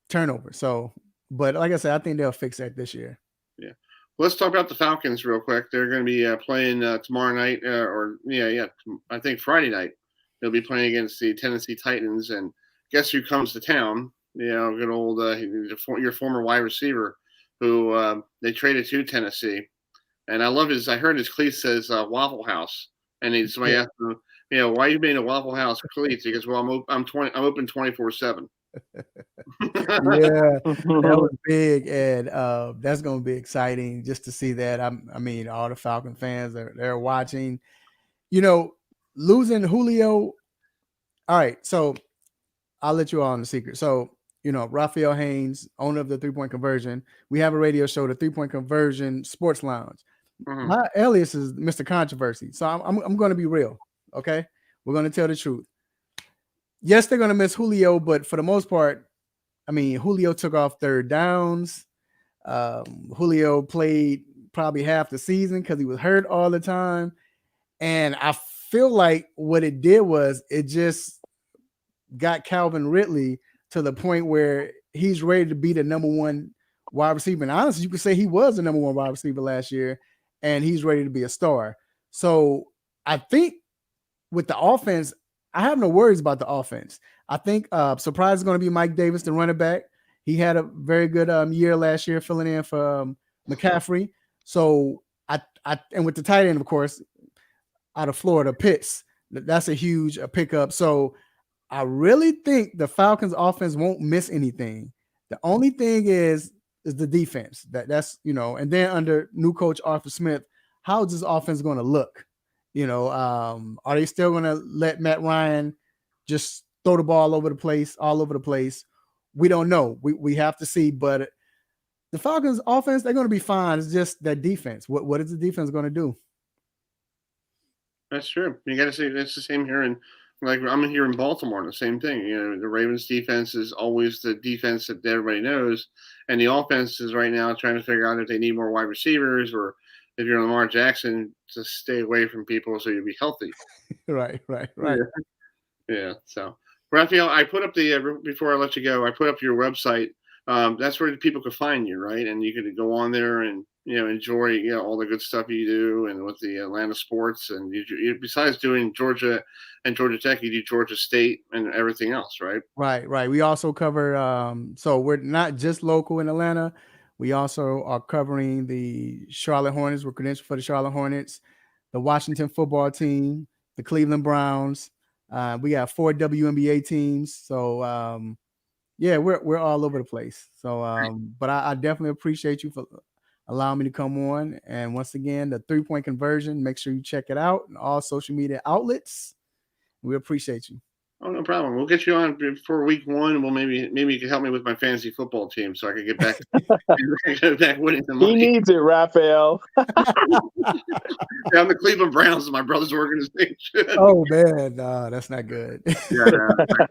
turnover. So, but like I said, I think they'll fix that this year. Yeah. Let's talk about the Falcons real quick. They're going to be playing tomorrow night, I think Friday night. They'll be playing against the Tennessee Titans, and guess who comes to town? Good old your former wide receiver, who they traded to Tennessee, and I heard his cleat says Waffle House, and somebody asked him, why are you being a Waffle House cleats? He goes, well, I'm open 24/7. Yeah, that was big, and that's going to be exciting just to see that. I mean, all the Falcon fans they're watching. Losing Julio. All right, so I'll let you all in the secret. So Raphael Haynes, owner of the 3-Point Conversion, we have a radio show, the 3-Point Conversion Sports Lounge. Mm-hmm. My alias is Mr. Controversy, so I'm going to be real. Okay, we're going to tell the truth. Yes, they're going to miss Julio, but for the most part, I mean, Julio took off third downs. Julio played probably half the season because he was hurt all the time. And I feel like what it did was it just got Calvin Ridley to the point where he's ready to be the number one wide receiver. And honestly, you could say he was the number one wide receiver last year, and he's ready to be a star. So I think with the offense, I have no worries about the offense. I think surprise is going to be Mike Davis, the running back. He had a very good year last year, filling in for McCaffrey. So and with the tight end, of course, out of Florida, Pitts, that's a huge pickup. So I really think the Falcons offense won't miss anything. The only thing is the defense. That's and then under new coach Arthur Smith, how is this offense going to look? Are they still going to let Matt Ryan just throw the ball all over the place? We don't know. We have to see. But the Falcons offense, they're going to be fine. It's just that defense. What is the defense going to do? That's true. You got to say it's the same here. And like I'm here in Baltimore, the same thing. The Ravens defense is always the defense that everybody knows. And the offense is right now trying to figure out if they need more wide receivers or if you're Lamar Jackson, to stay away from people so you'll be healthy. Right. Yeah. So, Raphael, I put up before I let you go, I put up your website. That's where people could find you, right? And you could go on there and enjoy all the good stuff you do, and with the Atlanta sports, and you besides doing Georgia and Georgia Tech, you do Georgia State and everything else, right? Right. We also cover. So we're not just local in Atlanta. We also are covering the Charlotte Hornets. We're credentialed for the Charlotte Hornets, the Washington football team, the Cleveland Browns. We got 4 WNBA teams. So, we're all over the place. So, but I definitely appreciate you for allowing me to come on. And once again, the 3-Point Conversion, make sure you check it out on all social media outlets. We appreciate you. Oh, no problem. We'll get you on before week 1. And we'll maybe you can help me with my fantasy football team so I can get back, winning the money. He needs it, Raphael. I'm the Cleveland Browns, my brother's organization. Oh man, no, that's not good. Yeah, no, that's not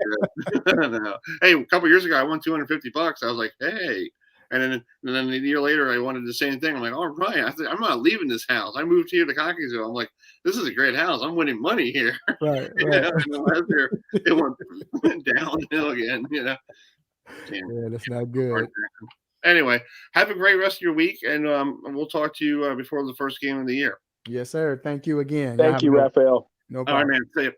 good. No. Hey, a couple years ago, I won $250. I was like, hey. And then a year later, I wanted the same thing. I'm like, all right, I'm not leaving this house. I moved here to Cockeysville. I'm like, this is a great house. I'm winning money here. Right. And last year, it went downhill again. Yeah, that's not good. Anyway, have a great rest of your week, and we'll talk to you before the first game of the year. Yes, sir. Thank you again. Thank you, Raphael. No problem. All right, man. See you.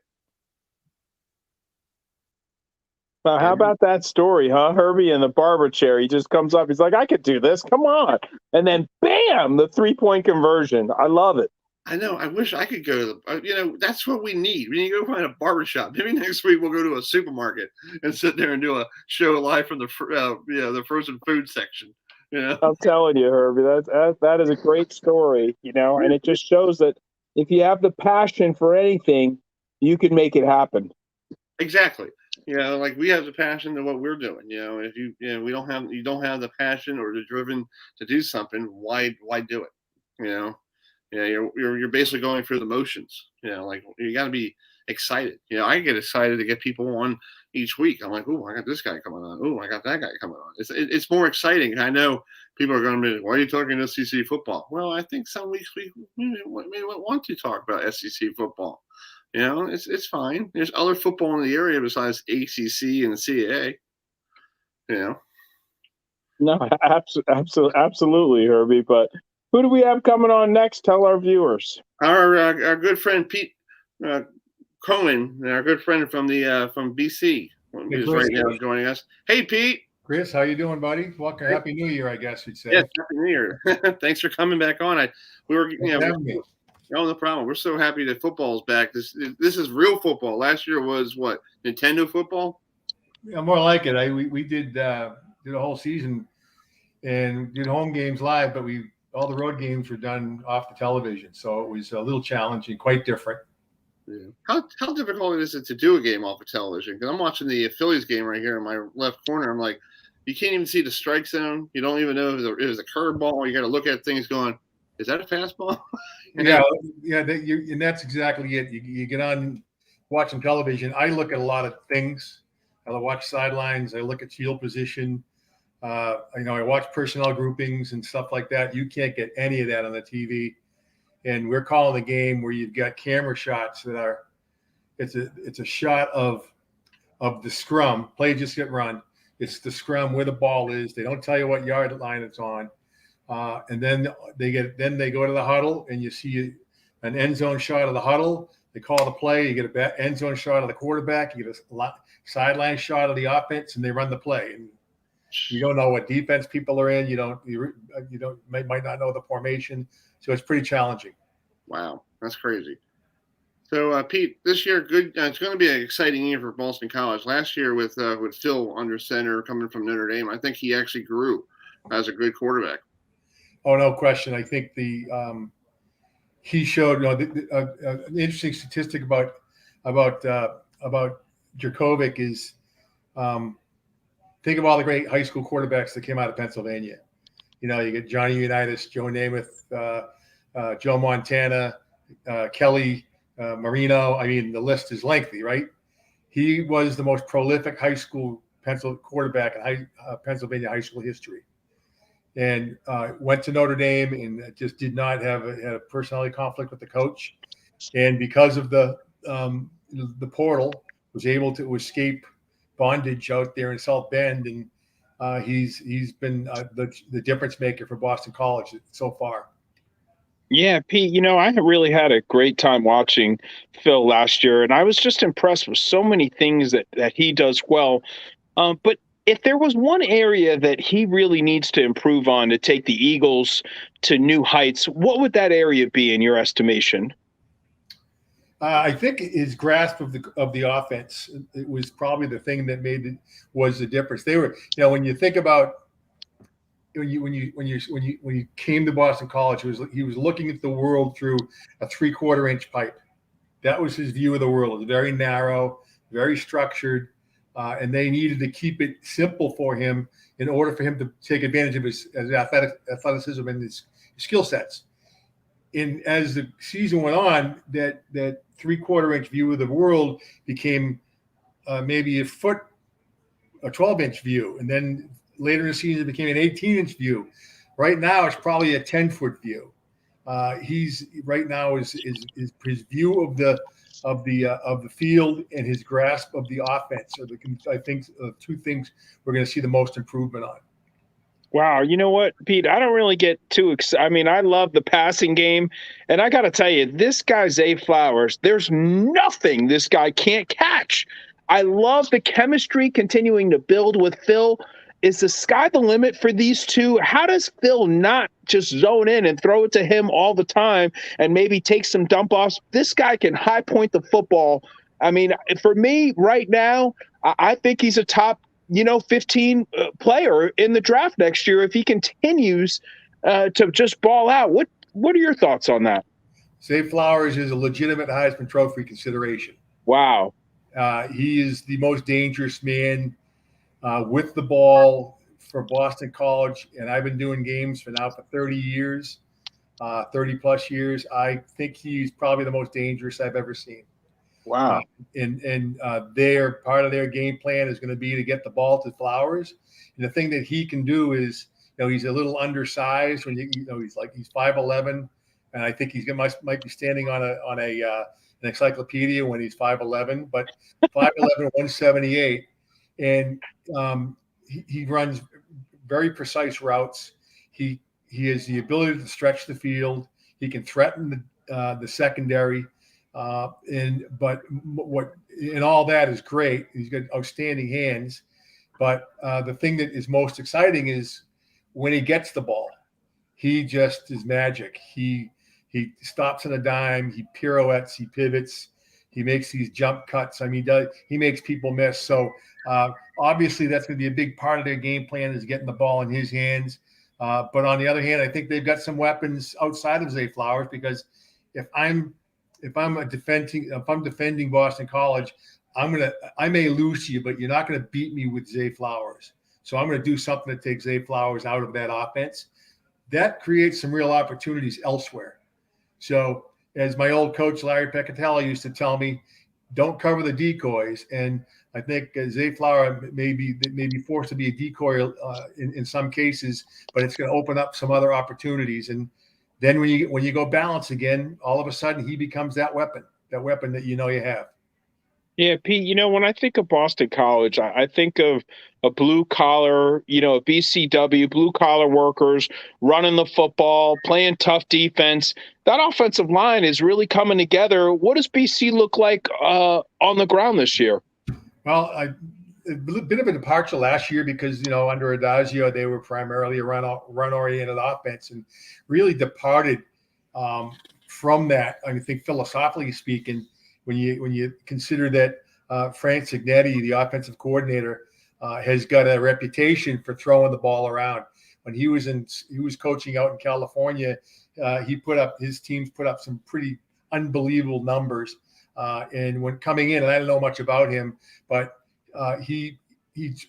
How about that story, huh? Herbie in the barber chair. He just comes up. He's like, I could do this. Come on. And then, bam, the 3-point conversion. I love it. I know. I wish I could go to the. That's what we need. We need to go find a barbershop. Maybe next week we'll go to a supermarket and sit there and do a show live from the the frozen food section. I'm telling you, Herbie, that is a great story. And it just shows that if you have the passion for anything, you can make it happen. Exactly. Like we have the passion to what we're doing. If you don't have the passion or the driven to do something, why do it? You're basically going through the motions. Like you got to be excited. I get excited to get people on each week. I'm like, oh, I got this guy coming on. Oh, I got that guy coming on. It's more exciting. I know people are going to be, why are you talking SEC football? Well, I think some weeks we may want to talk about SEC football. It's fine. There's other football in the area besides ACC and the CAA. No, absolutely, Herbie. But who do we have coming on next? Tell our viewers. Our good friend Pete Cohen, our good friend from BC, is right now joining us. Hey, Pete. Chris, how you doing, buddy? Welcome. Happy New Year, I guess you'd say. Yes, Happy New Year. Thanks for coming back on. No problem. We're so happy that football's back. This is real football. Last year was what, Nintendo football? Yeah, more like it. We did a whole season and did home games live, but all the road games were done off the television, so it was a little challenging, quite different. Yeah. How difficult is it to do a game off of television? Because I'm watching the Phillies game right here in my left corner. I'm like, you can't even see the strike zone. You don't even know if it was a curveball. You got to look at things going, is that a fastball? Yeah, and that's exactly it. You get on watching television. I look at a lot of things. I watch sidelines. I look at field position. I watch personnel groupings and stuff like that. You can't get any of that on the TV. And we're calling the game where you've got camera shots that are. It's a shot of the scrum. Play just get run. It's the scrum where the ball is. They don't tell you what yard line it's on. And then they go to the huddle and you see an end zone shot of the huddle. They call the play. You get a end zone shot of the quarterback. You get a sideline shot of the offense, and they run the play. And you don't know what defense people are in. You might not know the formation. So it's pretty challenging. Wow, that's crazy. So Pete, this year, good. It's going to be an exciting year for Boston College. Last year with Phil under center coming from Notre Dame, I think he actually grew as a good quarterback. Oh, no question. I think he showed an interesting statistic about Djokovic is think of all the great high school quarterbacks that came out of Pennsylvania. You get Johnny Unitas, Joe Namath, Joe Montana, Kelly Marino. I mean, the list is lengthy, right? He was the most prolific high school quarterback in Pennsylvania high school history. And went to Notre Dame and just did not had a personality conflict with the coach, and because of the portal, was able to escape bondage out there in South Bend, and he's been the difference maker for Boston College so far. Yeah, Pete, I really had a great time watching Phil last year, and I was just impressed with so many things that he does well. But if there was one area that he really needs to improve on to take the Eagles to new heights, what would that area be in your estimation? I think his grasp of the offense, it was probably the thing that was the difference. They were, when you think about when you came to Boston College, he was looking at the world through a 3/4 inch pipe. That was his view of the world. It was very narrow, very structured. And they needed to keep it simple for him in order for him to take advantage of his athleticism and his skill sets. And as the season went on, that 3/4 inch view of the world became maybe a 12-inch view. And then later in the season, it became an 18-inch view. Right now, it's probably a 10-foot view. He's right now is his view of the field and his grasp of the offense are I think two things we're going to see the most improvement on. Wow, you know what, Pete? I don't really get too excited. I mean, I love the passing game, and I got to tell you, this guy Zay Flowers, there's nothing this guy can't catch. I love the chemistry continuing to build with Phil, is the sky the limit for these two? How does Phil not just zone in and throw it to him all the time and maybe take some dump offs? This guy can high point the football. I mean, for me right now, I think he's a top, 15 player in the draft next year if he continues to just ball out. What are your thoughts on that? Zay Flowers is a legitimate Heisman Trophy consideration. Wow. He is the most dangerous man with the ball for Boston College, and I've been doing games for 30 years, 30 plus years. I think he's probably the most dangerous I've ever seen. Wow. And their part of their game plan is going to be to get the ball to Flowers. And the thing that he can do is, he's a little undersized when he's 5'11", and I think might be standing on an encyclopedia when he's 5'11", but 5'11", 178. And he runs very precise routes. He has the ability to stretch the field. He can threaten the secondary, and all that is great. He's got outstanding hands. But the thing that is most exciting is when he gets the ball, he just is magic. He stops on a dime. He pirouettes. He pivots. He makes these jump cuts. I mean, he makes people miss. So obviously that's going to be a big part of their game plan is getting the ball in his hands. But on the other hand, I think they've got some weapons outside of Zay Flowers, because if I'm defending Boston College, I may lose to you, but you're not going to beat me with Zay Flowers. So I'm going to do something to take Zay Flowers out of that offense. That creates some real opportunities elsewhere. So as my old coach, Larry Peccatelli, used to tell me, don't cover the decoys. And I think Zay Flower may be forced to be a decoy in some cases, but it's going to open up some other opportunities. And then when you go balance again, all of a sudden he becomes that weapon that you have. Yeah, Pete, when I think of Boston College, I think of a blue collar, a BCW, blue collar workers running the football, playing tough defense. That offensive line is really coming together. What does BC look like on the ground this year? Well, a bit of a departure last year because, under Adagio, they were primarily a run-oriented offense and really departed from that. I think philosophically speaking, when you consider that Frank Cignetti, the offensive coordinator, has got a reputation for throwing the ball around. When he was coaching out in California, his teams put up some pretty unbelievable numbers. And when coming in, and I don't know much about him, but he's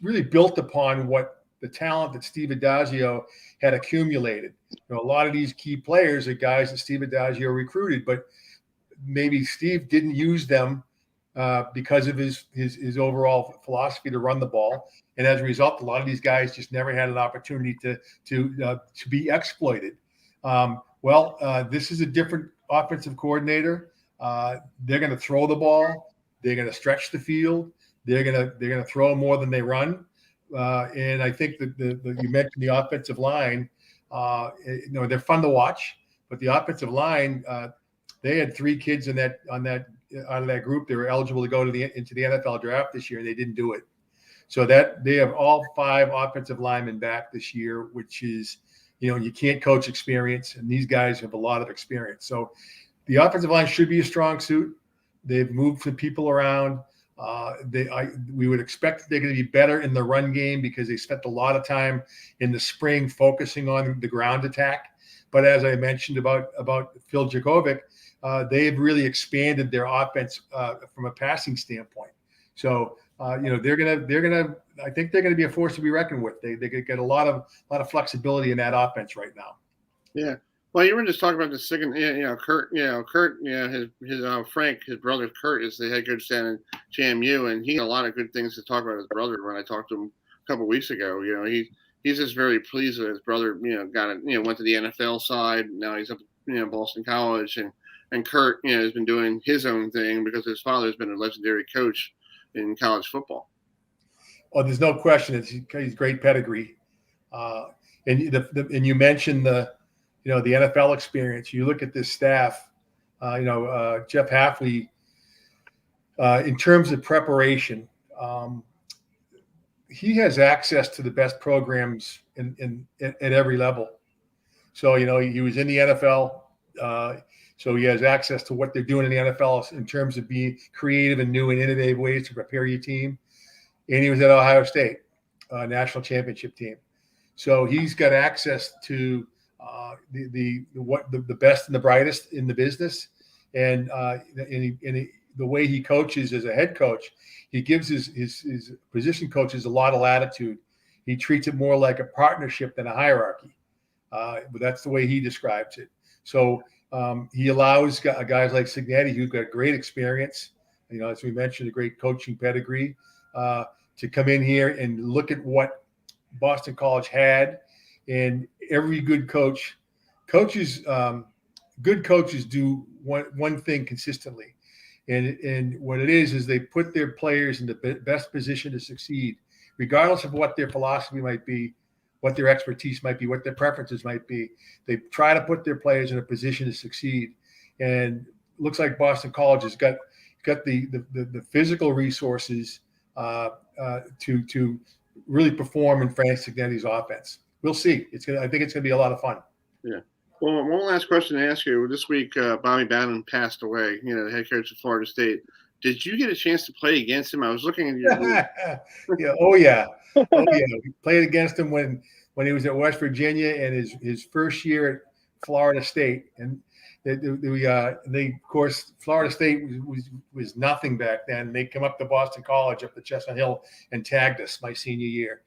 really built upon what the talent that Steve Adagio had accumulated. A lot of these key players are guys that Steve Adagio recruited, but maybe Steve didn't use them because of his overall philosophy to run the ball, and as a result, a lot of these guys just never had an opportunity to be exploited. This is a different offensive coordinator. They're going to throw the ball. They're going to stretch the field. They're going to throw more than they run. And I think that you mentioned the offensive line. They're fun to watch, but the offensive line. They had 3 kids out of that group. They were eligible to go into the NFL draft this year, and they didn't do it. So that they have all 5 offensive linemen back this year, which is, you can't coach experience, and these guys have a lot of experience. So the offensive line should be a strong suit. They've moved some people around. We would expect they're going to be better in the run game because they spent a lot of time in the spring focusing on the ground attack. But as I mentioned about Phil Jakovic, they've really expanded their offense from a passing standpoint. So they're gonna. I think they're gonna be a force to be reckoned with. They get a lot of flexibility in that offense right now. Yeah. Well, you were just talking about the second. Kurt. His Frank, his brother Kurt, is the head coach down in JMU, and he had a lot of good things to talk about his brother when I talked to him a couple of weeks ago. He's just very pleased that his brother, went to the NFL side. Now he's up at Boston College, and Kurt, has been doing his own thing because his father's been a legendary coach in college football. Oh, there's no question. He's great pedigree. And you mentioned the NFL experience. You look at this staff. Jeff Hafley. In terms of preparation, he has access to the best programs at every level. So, he was in the NFL. So he has access to what they're doing in the NFL in terms of being creative and new and innovative ways to prepare your team. And he was at Ohio State, national championship team. So he's got access to the best and the brightest in the business. And the way he coaches as a head coach, he gives his position coaches a lot of latitude. He treats it more like a partnership than a hierarchy. But that's the way he describes it. So he allows guys like Cignetti, who've got great experience, as we mentioned, a great coaching pedigree, to come in here and look at what Boston College had. And every good good coaches do one thing consistently. And what it is they put their players in the best position to succeed, regardless of what their philosophy might be, what their expertise might be, what their preferences might be. They try to put their players in a position to succeed. And looks like Boston College has got the physical resources to really perform in Frank Cignetti's offense. We'll see. I think it's going to be a lot of fun. Yeah. Well, one last question to ask you. This week, Bobby Bowden passed away, the head coach of Florida State. Did you get a chance to play against him? I was looking at your yeah. Oh, yeah. We played against him when he was at West Virginia and his first year at Florida State. And of course, Florida State was nothing back then. They come up to Boston College up to Chestnut Hill and tagged us my senior year.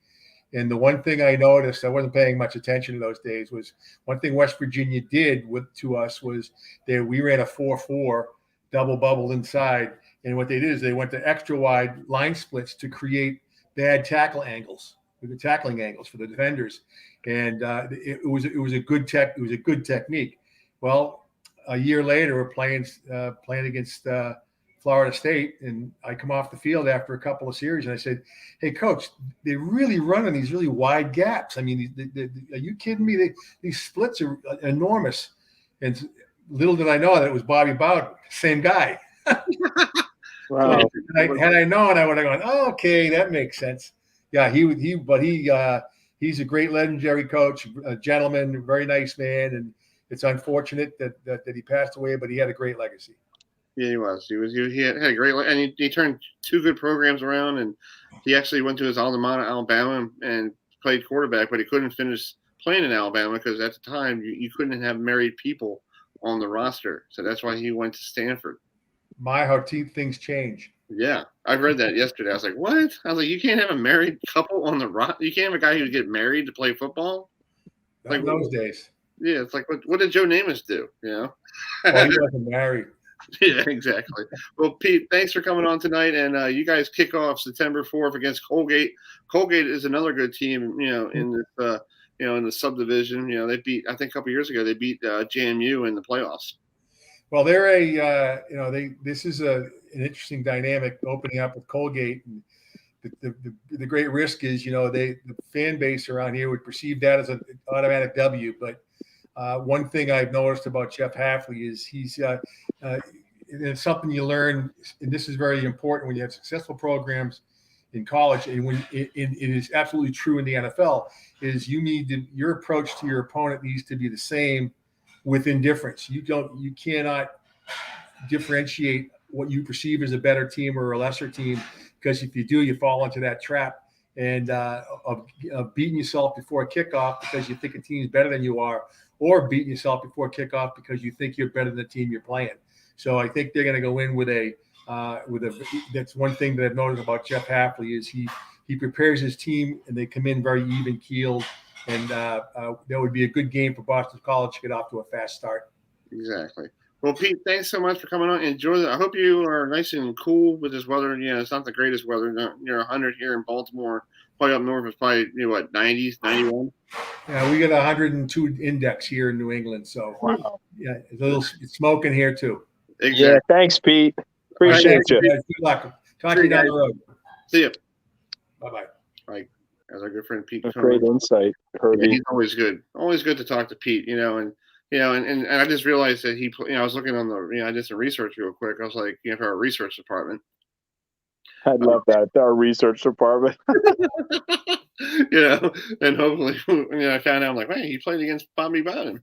And the one thing I noticed, I wasn't paying much attention in those days, was one thing West Virginia did to us was we ran a 4-4 double bubble inside. And what they did is they went to extra wide line splits to create bad tackling angles for the defenders. And it was a good technique. Well, a year later, we're playing against Florida State, and I come off the field after a couple of series, and I said, "Hey, coach, they're really running these really wide gaps. I mean, are you kidding me? These splits are enormous." And little did I know that it was Bobby Bowden, same guy. Wow. So had I known, I would have gone, "Oh, okay, that makes sense." Yeah, he's a great legendary coach, a gentleman, a very nice man, and it's unfortunate that he passed away, but he had a great legacy. Yeah, he was. He had a great, and he turned two good programs around, and he actually went to his alma mater, Alabama, and played quarterback, but he couldn't finish playing in Alabama because at the time you couldn't have married people on the roster, so that's why he went to Stanford. How things change. Yeah, I read that yesterday. I was like, what? I was like, you can't have a married couple on the roster. You can't have a guy who get married to play football. Like in those days. Yeah, it's like what did Joe Namath do? Well, he wasn't married. Yeah, exactly. Well, Pete, thanks for coming on tonight. And you guys kick off September 4th against Colgate. Colgate is another good team, in this, in the subdivision. They beat, I think a couple years ago, they beat JMU in the playoffs. Well, they're this is an interesting dynamic opening up with Colgate. And the great risk is, the fan base around here would perceive that as an automatic W, but one thing I've noticed about Jeff Hafley is he's it's something you learn, and this is very important when you have successful programs in college, and when it is absolutely true in the NFL, is your approach to your opponent needs to be the same with indifference. You cannot differentiate what you perceive as a better team or a lesser team, because if you do, you fall into that trap and of beating yourself before kickoff because you think a team is better than you are, or beating yourself before kickoff because you think you're better than the team you're playing. So I think they're going to go in with a that's one thing that I've noticed about Jeff Hafley is he prepares his team and they come in very even keeled, and that would be a good game for Boston College to get off to a fast start. Exactly. Well, Pete, thanks so much for coming on. Enjoy it. I hope you are nice and cool with this weather. It's not the greatest weather. 100 here in Baltimore. Probably up north is probably 90s, 91. Yeah, we get 102 index here in New England. So wow. Yeah, it's a little smoking here too. Exactly. Yeah, thanks, Pete. Appreciate you. Good luck. Talk to you down the road. See you. Bye-bye. Like, as our good friend Pete. Great insight, Herbie. Yeah, he's always good. Always good to talk to Pete, and I just realized that I was looking on I did some research real quick. I was like, for our research department, I'd love that. Our research department. And hopefully, I found out, I'm like, hey, he played against Bobby Bowden.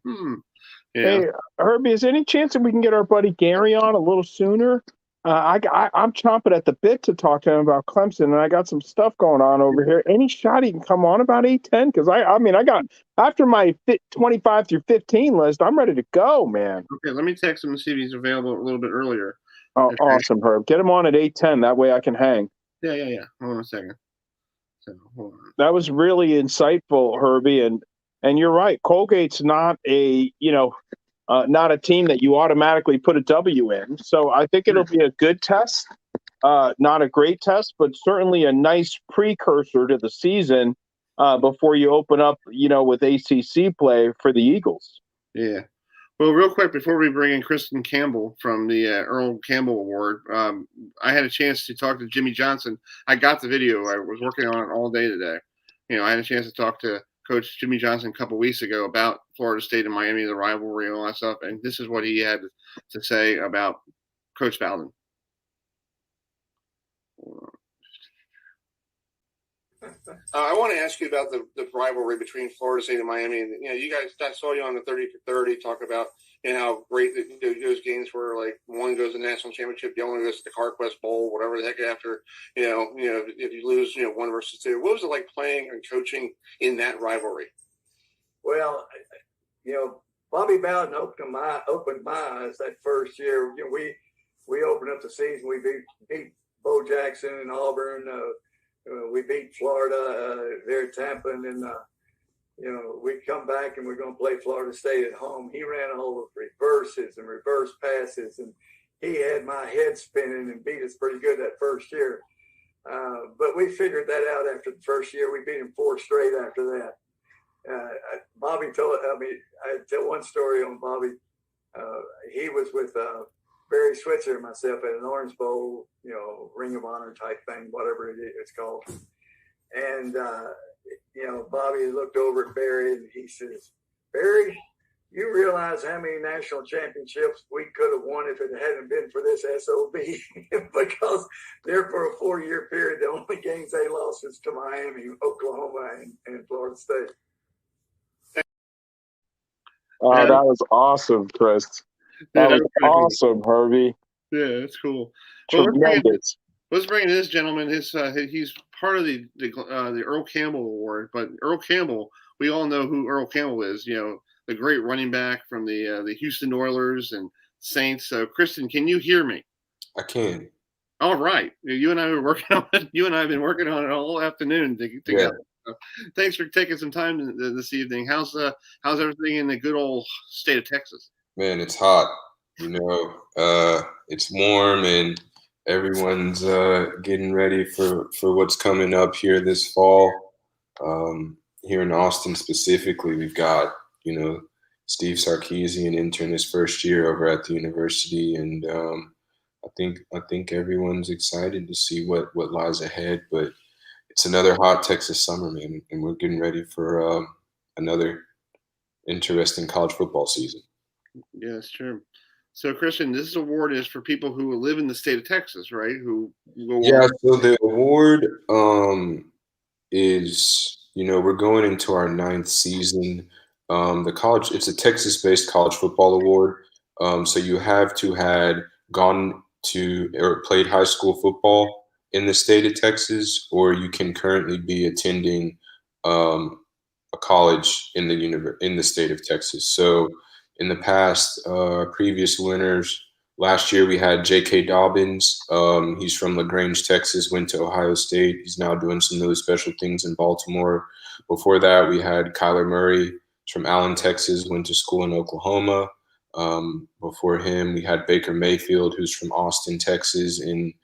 Hey, Herbie, is there any chance that we can get our buddy Gary on a little sooner? I'm chomping at the bit to talk to him about Clemson, and I got some stuff going on over here. Any shot he can come on about 8:10? Because I got after my 25 through 15 list, I'm ready to go, man. Okay, let me text him and see if he's available a little bit earlier. Oh, okay. Awesome, Herb. Get him on at 8:10. That way I can hang. Yeah. Hold on a second. So, hold on. That was really insightful, Herbie, and you're right. Colgate's not a not a team that you automatically put a W in. So I think it'll be a good test, not a great test, but certainly a nice precursor to the season before you open up, with ACC play for the Eagles. Yeah. Well, real quick, before we bring in Kristen Campbell from the Earl Campbell Award, I had a chance to talk to Jimmy Johnson. I got the video. I was working on it all day today. I had a chance to talk to Coach Jimmy Johnson a couple weeks ago about Florida State and Miami, the rivalry and all that stuff. And this is what he had to say about Coach Bowden. I want to ask you about the rivalry between Florida State and Miami. And, you guys, I saw you on the 30 for 30 talk about how great those games were. Like, one goes to the national championship, the other one goes to the CarQuest Bowl, whatever the heck after. If you lose, 1 versus 2. What was it like playing and coaching in that rivalry? Well, Bobby Bowden opened my eyes that first year. We opened up the season. We beat Bo Jackson and Auburn. We beat Florida there at Tampa, and then we come back and we're going to play Florida State at home. He ran all of reverses and reverse passes, and he had my head spinning and beat us pretty good that first year. But we figured that out after the first year. We beat him 4 straight after that. Bobby I tell one story on Bobby. He was with Barry Switzer and myself at an Orange Bowl, Ring of Honor type thing, whatever it's called. And, Bobby looked over at Barry and he says, "Barry, you realize how many national championships we could have won if it hadn't been for this SOB?" Because there for a 4-year period, the only games they lost was to Miami, Oklahoma, and Florida State. Oh, that was awesome, Chris. That was awesome, Herbie. Yeah, that's cool. Tremendous. Let's bring in this gentleman. He's part of the Earl Campbell Award, but Earl Campbell, we all know who Earl Campbell is. The great running back from the Houston Oilers and Saints. So, Kristen, can you hear me? I can. All right. You and I were working on it. You and I have been working on it all afternoon together. Yeah. So, thanks for taking some time this evening. How's everything in the good old state of Texas? Man, it's hot. It's warm and everyone's getting ready for what's coming up here this fall. Here in Austin specifically, we've got, Steve Sarkisian entering his first year over at the university, and I think everyone's excited to see what lies ahead. But it's another hot Texas summer, man, and we're getting ready for another interesting college football season. Yeah, that's true. So, Christian, this award is for people who live in the state of Texas, right? So the award is, we're going into our 9th season. It's a Texas-based college football award. So you have to had gone to or played high school football in the state of Texas, or you can currently be attending a college in the state of Texas. So in the past, previous winners, last year we had J.K. Dobbins. He's from LaGrange, Texas, went to Ohio State. He's now doing some really special things in Baltimore. Before that, we had Kyler Murray from Allen, Texas, went to school in Oklahoma. Before him, we had Baker Mayfield, who's from Austin, Texas, and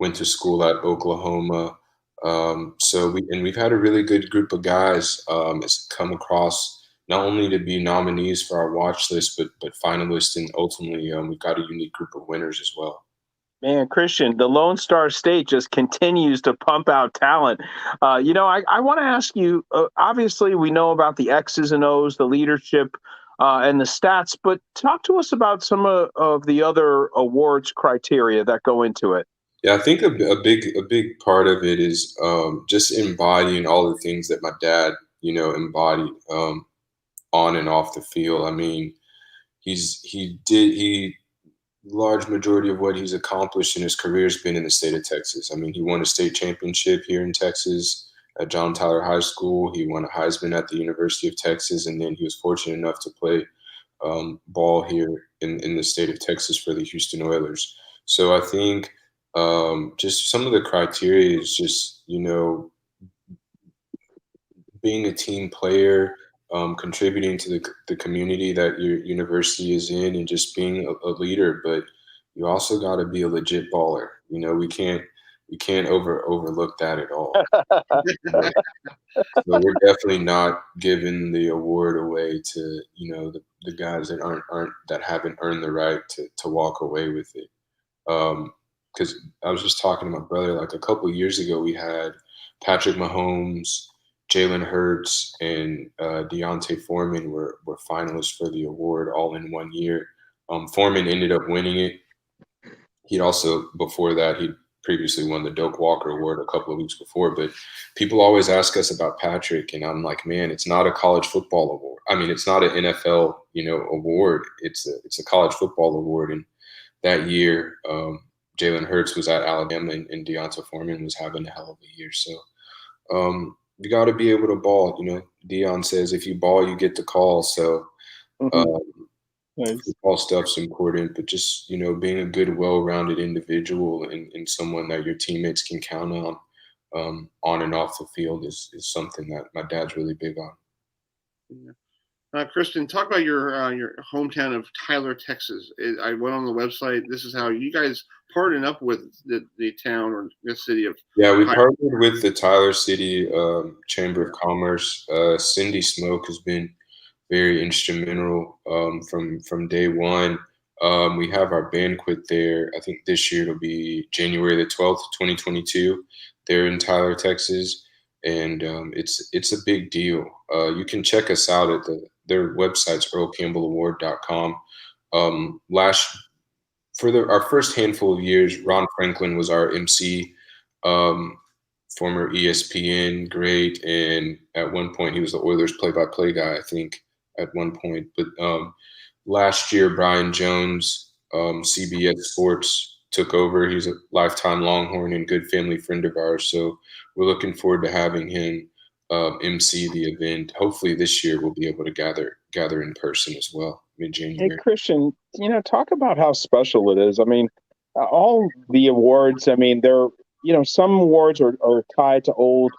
went to school at Oklahoma. We've had a really good group of guys that's come across not only to be nominees for our watch list, but finalists, and ultimately we've got a unique group of winners as well. Man, Christian, the Lone Star State just continues to pump out talent. I want to ask you, obviously we know about the X's and O's, the leadership, and the stats, but talk to us about some of the other awards criteria that go into it. Yeah, I think a big part of it is just embodying all the things that my dad, embodied on and off the field. I mean, he large majority of what he's accomplished in his career has been in the state of Texas. I mean, he won a state championship here in Texas at John Tyler High School. He won a Heisman at the University of Texas, and then he was fortunate enough to play ball here in the state of Texas for the Houston Oilers. So I think just some of the criteria is just, being a team player, contributing to the community that your university is in, and just being a leader. But you also got to be a legit baller. We can't overlook that at all. So we're definitely not giving the award away to the guys that aren't that haven't earned the right to walk away with it. Because I was just talking to my brother, like a couple of years ago, we had Patrick Mahomes, Jalen Hurts, and Deontay Foreman were finalists for the award all in one year. Foreman ended up winning it. He'd also, before that, he'd previously won the Doak Walker Award a couple of weeks before. But people always ask us about Patrick, and I'm like, man, it's not a college football award. I mean, it's not an NFL, award. It's a college football award. And that year, Jalen Hurts was at Alabama, and Deontay Foreman was having a hell of a year. So you got to be able to ball. Deion says if you ball, you get the call. So Nice. football stuff's important, but just being a good, well-rounded individual and someone that your teammates can count on and off the field is something that my dad's really big on. Yeah. Kristen, talk about your hometown of Tyler, Texas. I went on the website. This is how you guys partnered up with the town or the city of. Yeah, we partnered with the Tyler City Chamber of Commerce. Cindy Smoke has been very instrumental from day one. We have our banquet there. I think this year it'll be January the 12th, 2022. They're in Tyler, Texas, and it's a big deal. You can check us out at their website's earlcampbellaward.com. Our first handful of years, Ron Franklin was our MC. Former ESPN great, and at one point he was the Oilers play-by-play guy, I think, at one point. But last year, Brian Jones, CBS Sports, took over. He's a lifetime Longhorn and good family friend of ours. So we're looking forward to having him MC the event. Hopefully this year we'll be able to gather in person as well, mid-January. Hey, Christian, talk about how special it is. I mean, all the awards, I mean, they're, some awards are tied to old,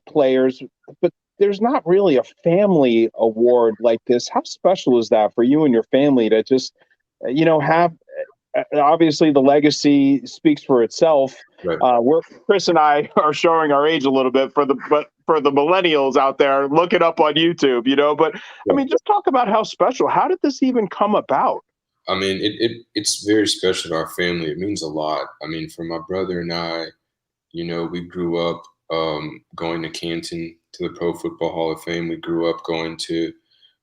players, but there's not really a family award like this. How special is that for you and your family to just, have, obviously the legacy speaks for itself. Right. Chris and I are showing our age a little bit for the millennials out there, look it up on YouTube, but I mean, just talk about how special, how did this even come about? I mean, it's very special to our family. It means a lot. I mean, for my brother and I, we grew up going to Canton, to the Pro Football Hall of Fame. We grew up going to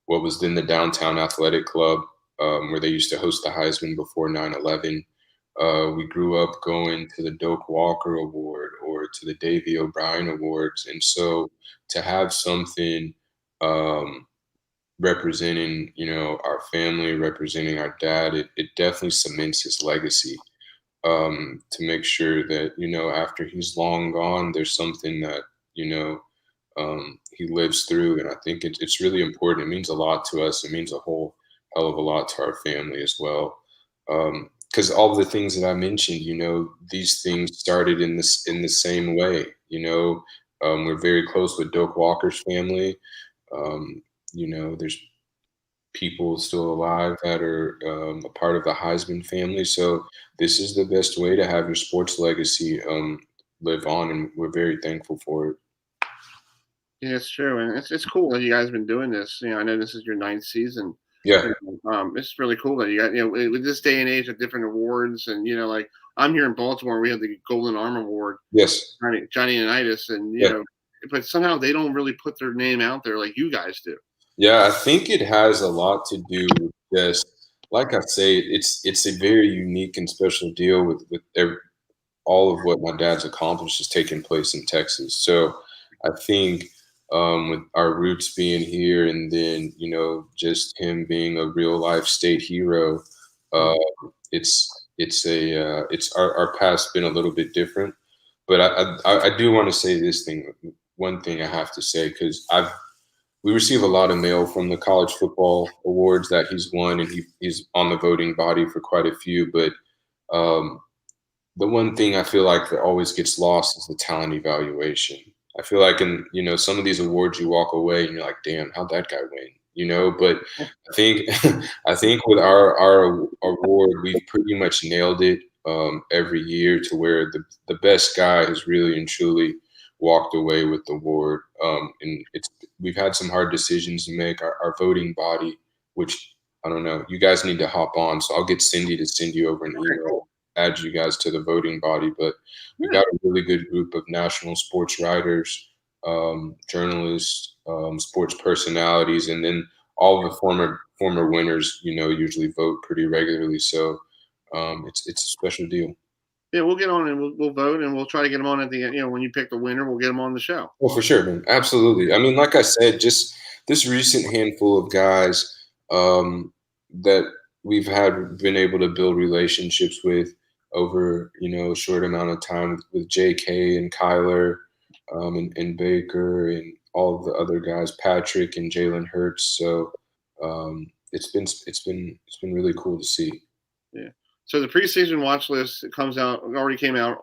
what was then the Downtown Athletic Club, where they used to host the Heisman before 9/11. We grew up going to the Doak Walker Award or to the Davey O'Brien Awards. And so to have something representing, our family, representing our dad, it definitely cements his legacy, to make sure that, after he's long gone, there's something that, he lives through. And I think it's really important. It means a lot to us. It means a whole hell of a lot to our family as well. Because all of the things that I mentioned, these things started in the same way. We're very close with Doak Walker's family. There's people still alive that are a part of the Heisman family. So this is the best way to have your sports legacy live on, and we're very thankful for it. Yeah, it's true, and it's cool that you guys have been doing this. I know this is your 9th season. Yeah. It's really cool that you got, with this day and age of different awards, and like I'm here in Baltimore, we have the Golden Arm Award. Yes. Johnny Unitas, and you know, but somehow they don't really put their name out there like you guys do. Yeah, I think it has a lot to do with just, like I say, it's a very unique and special deal with all of what my dad's accomplished has taken place in Texas. So I think with our roots being here, and then just him being a real life state hero, it's our past been a little bit different. But I do want to say this thing. One thing I have to say, because we receive a lot of mail from the college football awards that he's won, and he's on the voting body for quite a few. But the one thing I feel like that always gets lost is the talent evaluation. I feel like in some of these awards you walk away and you're like, damn, how'd that guy win? But I think I think with our award, we've pretty much nailed it every year to where the best guy has really and truly walked away with the award. And we've had some hard decisions to make. Our voting body, which I don't know, you guys need to hop on. So I'll get Cindy to send you over an email, add you guys to the voting body. But we've got a really good group of national sports writers, journalists, sports personalities, and then all of the former winners, usually vote pretty regularly. So it's a special deal. Yeah, we'll get on and we'll vote, and we'll try to get them on at the end. When you pick the winner, we'll get them on the show. Well, for sure, man. Absolutely. I mean, like I said, just this recent handful of guys that we've been able to build relationships with over, a short amount of time with JK and Kyler and Baker and all of the other guys, Patrick and Jalen Hurts. So it's been really cool to see. Yeah. So the preseason watch list already came out,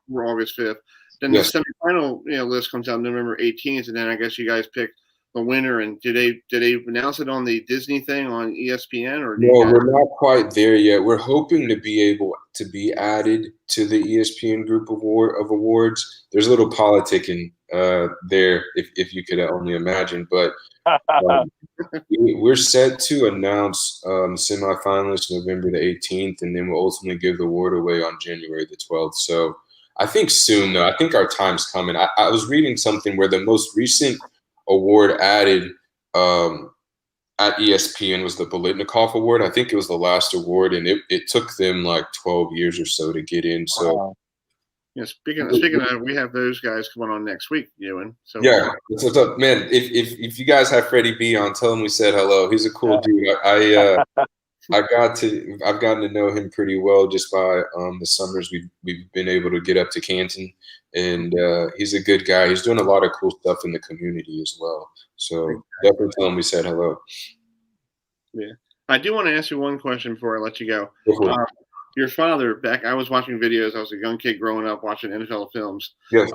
for August 5th. Then the semifinal, list comes out November 18th, and then I guess you guys pick the winner. And did they announce it on the Disney thing on ESPN or? No, we're not quite there yet. We're hoping to be able to be added to the ESPN group of awards. There's a little politicking there, if you could only imagine, but. We're set to announce semifinalists November the 18th, and then we'll ultimately give the award away on January the 12th. So I think soon, though. I think our time's coming. I was reading something where the most recent award added at ESPN was the Bolitnikoff Award. I think it was the last award, and it took them like 12 years or so to get in. So. Wow. Yeah, speaking of, we have those guys coming on next week, Ewan. So yeah, what's up, man? If you guys have Freddie B on, tell him we said hello. He's a cool dude. I've gotten to know him pretty well just by the summers we've been able to get up to Canton, and he's a good guy. He's doing a lot of cool stuff in the community as well. So definitely tell him we said hello. Yeah, I do want to ask you one question before I let you go. Your father, I was watching videos. I was a young kid growing up watching NFL films. Yes.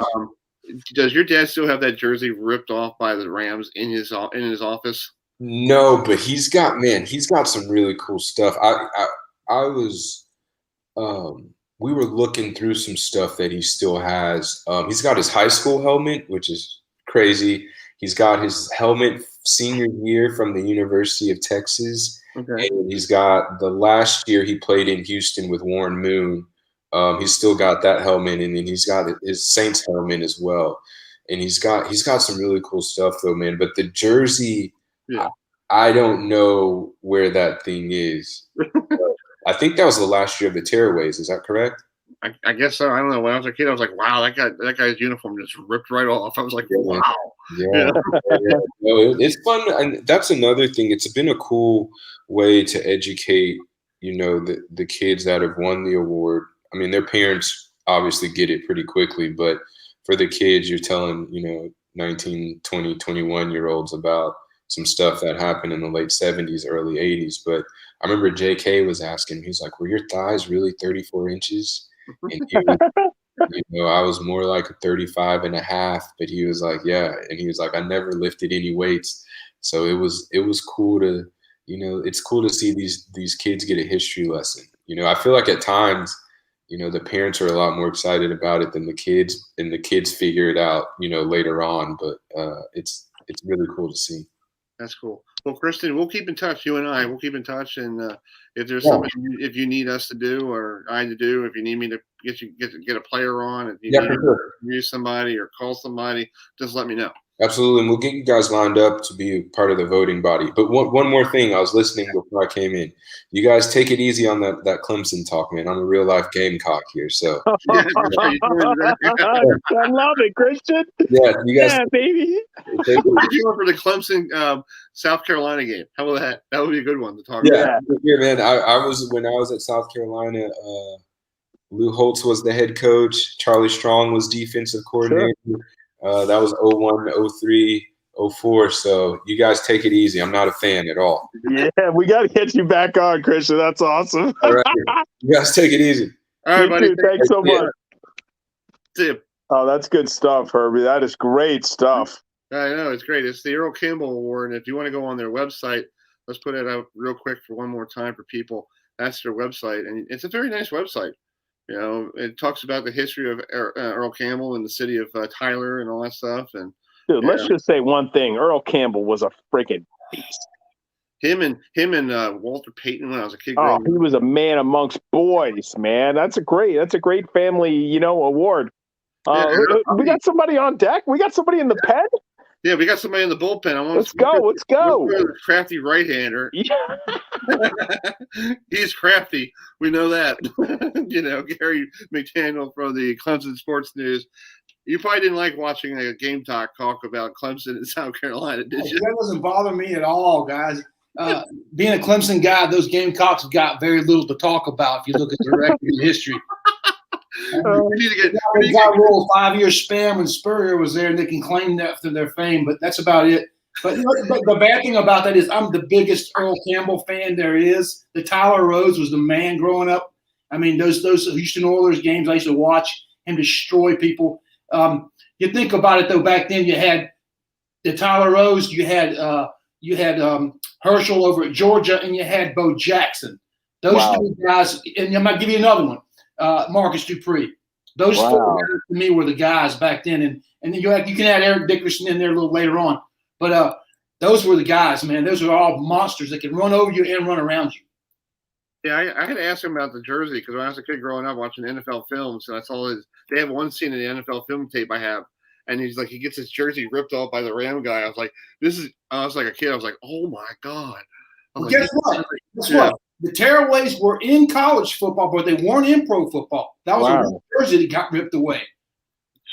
Does your dad still have that jersey ripped off by the Rams in his office? No, but he's got some really cool stuff. We were looking through some stuff that he still has. He's got his high school helmet, which is crazy. He's got his helmet senior year from the University of Texas. Okay. And he's got the last year he played in Houston with Warren Moon. He's still got that helmet, and then he's got his Saints helmet as well. And he's got some really cool stuff though, man. But the jersey, I don't know where that thing is. I think that was the last year of the Tearaways. Is that correct? I guess so. I don't know. When I was a kid, I was like, wow, that guy's uniform just ripped right off. I was like, wow. Yeah. No, it's fun. And that's another thing. It's been a cool way to educate, the kids that have won the award. I mean, their parents obviously get it pretty quickly, but for the kids, you're telling, 19, 20, 21-year-olds about some stuff that happened in the late 70s, early 80s. But I remember JK was asking, he's like, were your thighs really 34 inches? And he was, I was more like a 35 and a half, but he was like, yeah. And he was like, I never lifted any weights. So it was cool to, it's cool to see these kids get a history lesson. I feel like at times, the parents are a lot more excited about it than the kids, and the kids figure it out, later on. But it's really cool to see. That's cool. Well, Kristen, we'll keep in touch. You and I, we'll keep in touch. And if there's something, if you need us to do or I to do, if you need me to get a player on, if you need to use somebody or call somebody, just let me know. Absolutely, and we'll get you guys lined up to be part of the voting body. But one more thing, I was listening before I came in. You guys take it easy on that Clemson talk, man. I'm a real life Gamecock here, so Yeah, I love it, Christian. yeah, you guys. Yeah, baby. If you went for the Clemson South Carolina game, how about that? That would be a good one to talk about. Yeah, man. I was when I was at South Carolina. Lou Holtz was the head coach. Charlie Strong was defensive coordinator. Sure. That was 01, 03, 04. So you guys take it easy. I'm not a fan at all. Yeah, we got to get you back on, Christian. That's awesome. All right. You guys take it easy. All right, buddy. Thanks so much. See you. Oh, that's good stuff, Herbie. That is great stuff. I know. It's great. It's the Earl Campbell Award. And if you want to go on their website, let's put it out real quick for one more time for people. That's their website. And it's a very nice website. You know, it talks about the history of Earl Campbell and the city of Tyler and all that stuff. And dude, let's just say one thing: Earl Campbell was a freaking beast. Him and Walter Payton when I was a kid. Oh, he was a man amongst boys, man. That's a great family, award. We got somebody on deck. We got somebody in the pen. Yeah, we got somebody in the bullpen. Let's go. Crafty right-hander. Yeah. He's crafty. We know that. Gary McDaniel from the Clemson Sports News. You probably didn't like watching a game talk about Clemson in South Carolina, did you? That doesn't bother me at all, guys. Being a Clemson guy, those Gamecocks have got very little to talk about if you look at the record in history. We need to get a little 5-year span when Spurrier was there, and they can claim that for their fame, but that's about it. But the bad thing about that is I'm the biggest Earl Campbell fan there is. The Tyler Rose was the man growing up. I mean, those Houston Oilers games, I used to watch him destroy people. You think about it though, back then you had the Tyler Rose, you had Herschel over at Georgia, and you had Bo Jackson. Those two guys, and I might give you another one. Marcus Dupree. Those four guys to me were the guys back then, and then you can add Eric Dickerson in there a little later on. But those were the guys, man. Those are all monsters that can run over you and run around you. Yeah, I had to ask him about the jersey because when I was a kid growing up watching NFL films, and I saw they have one scene in the NFL film tape I have, and he's like, he gets his jersey ripped off by the Ram guy. I was like, I was like a kid. I was like, oh my God. Well, guess what? What? The tearaways were in college football, but they weren't in pro football. That was a jersey that got ripped away.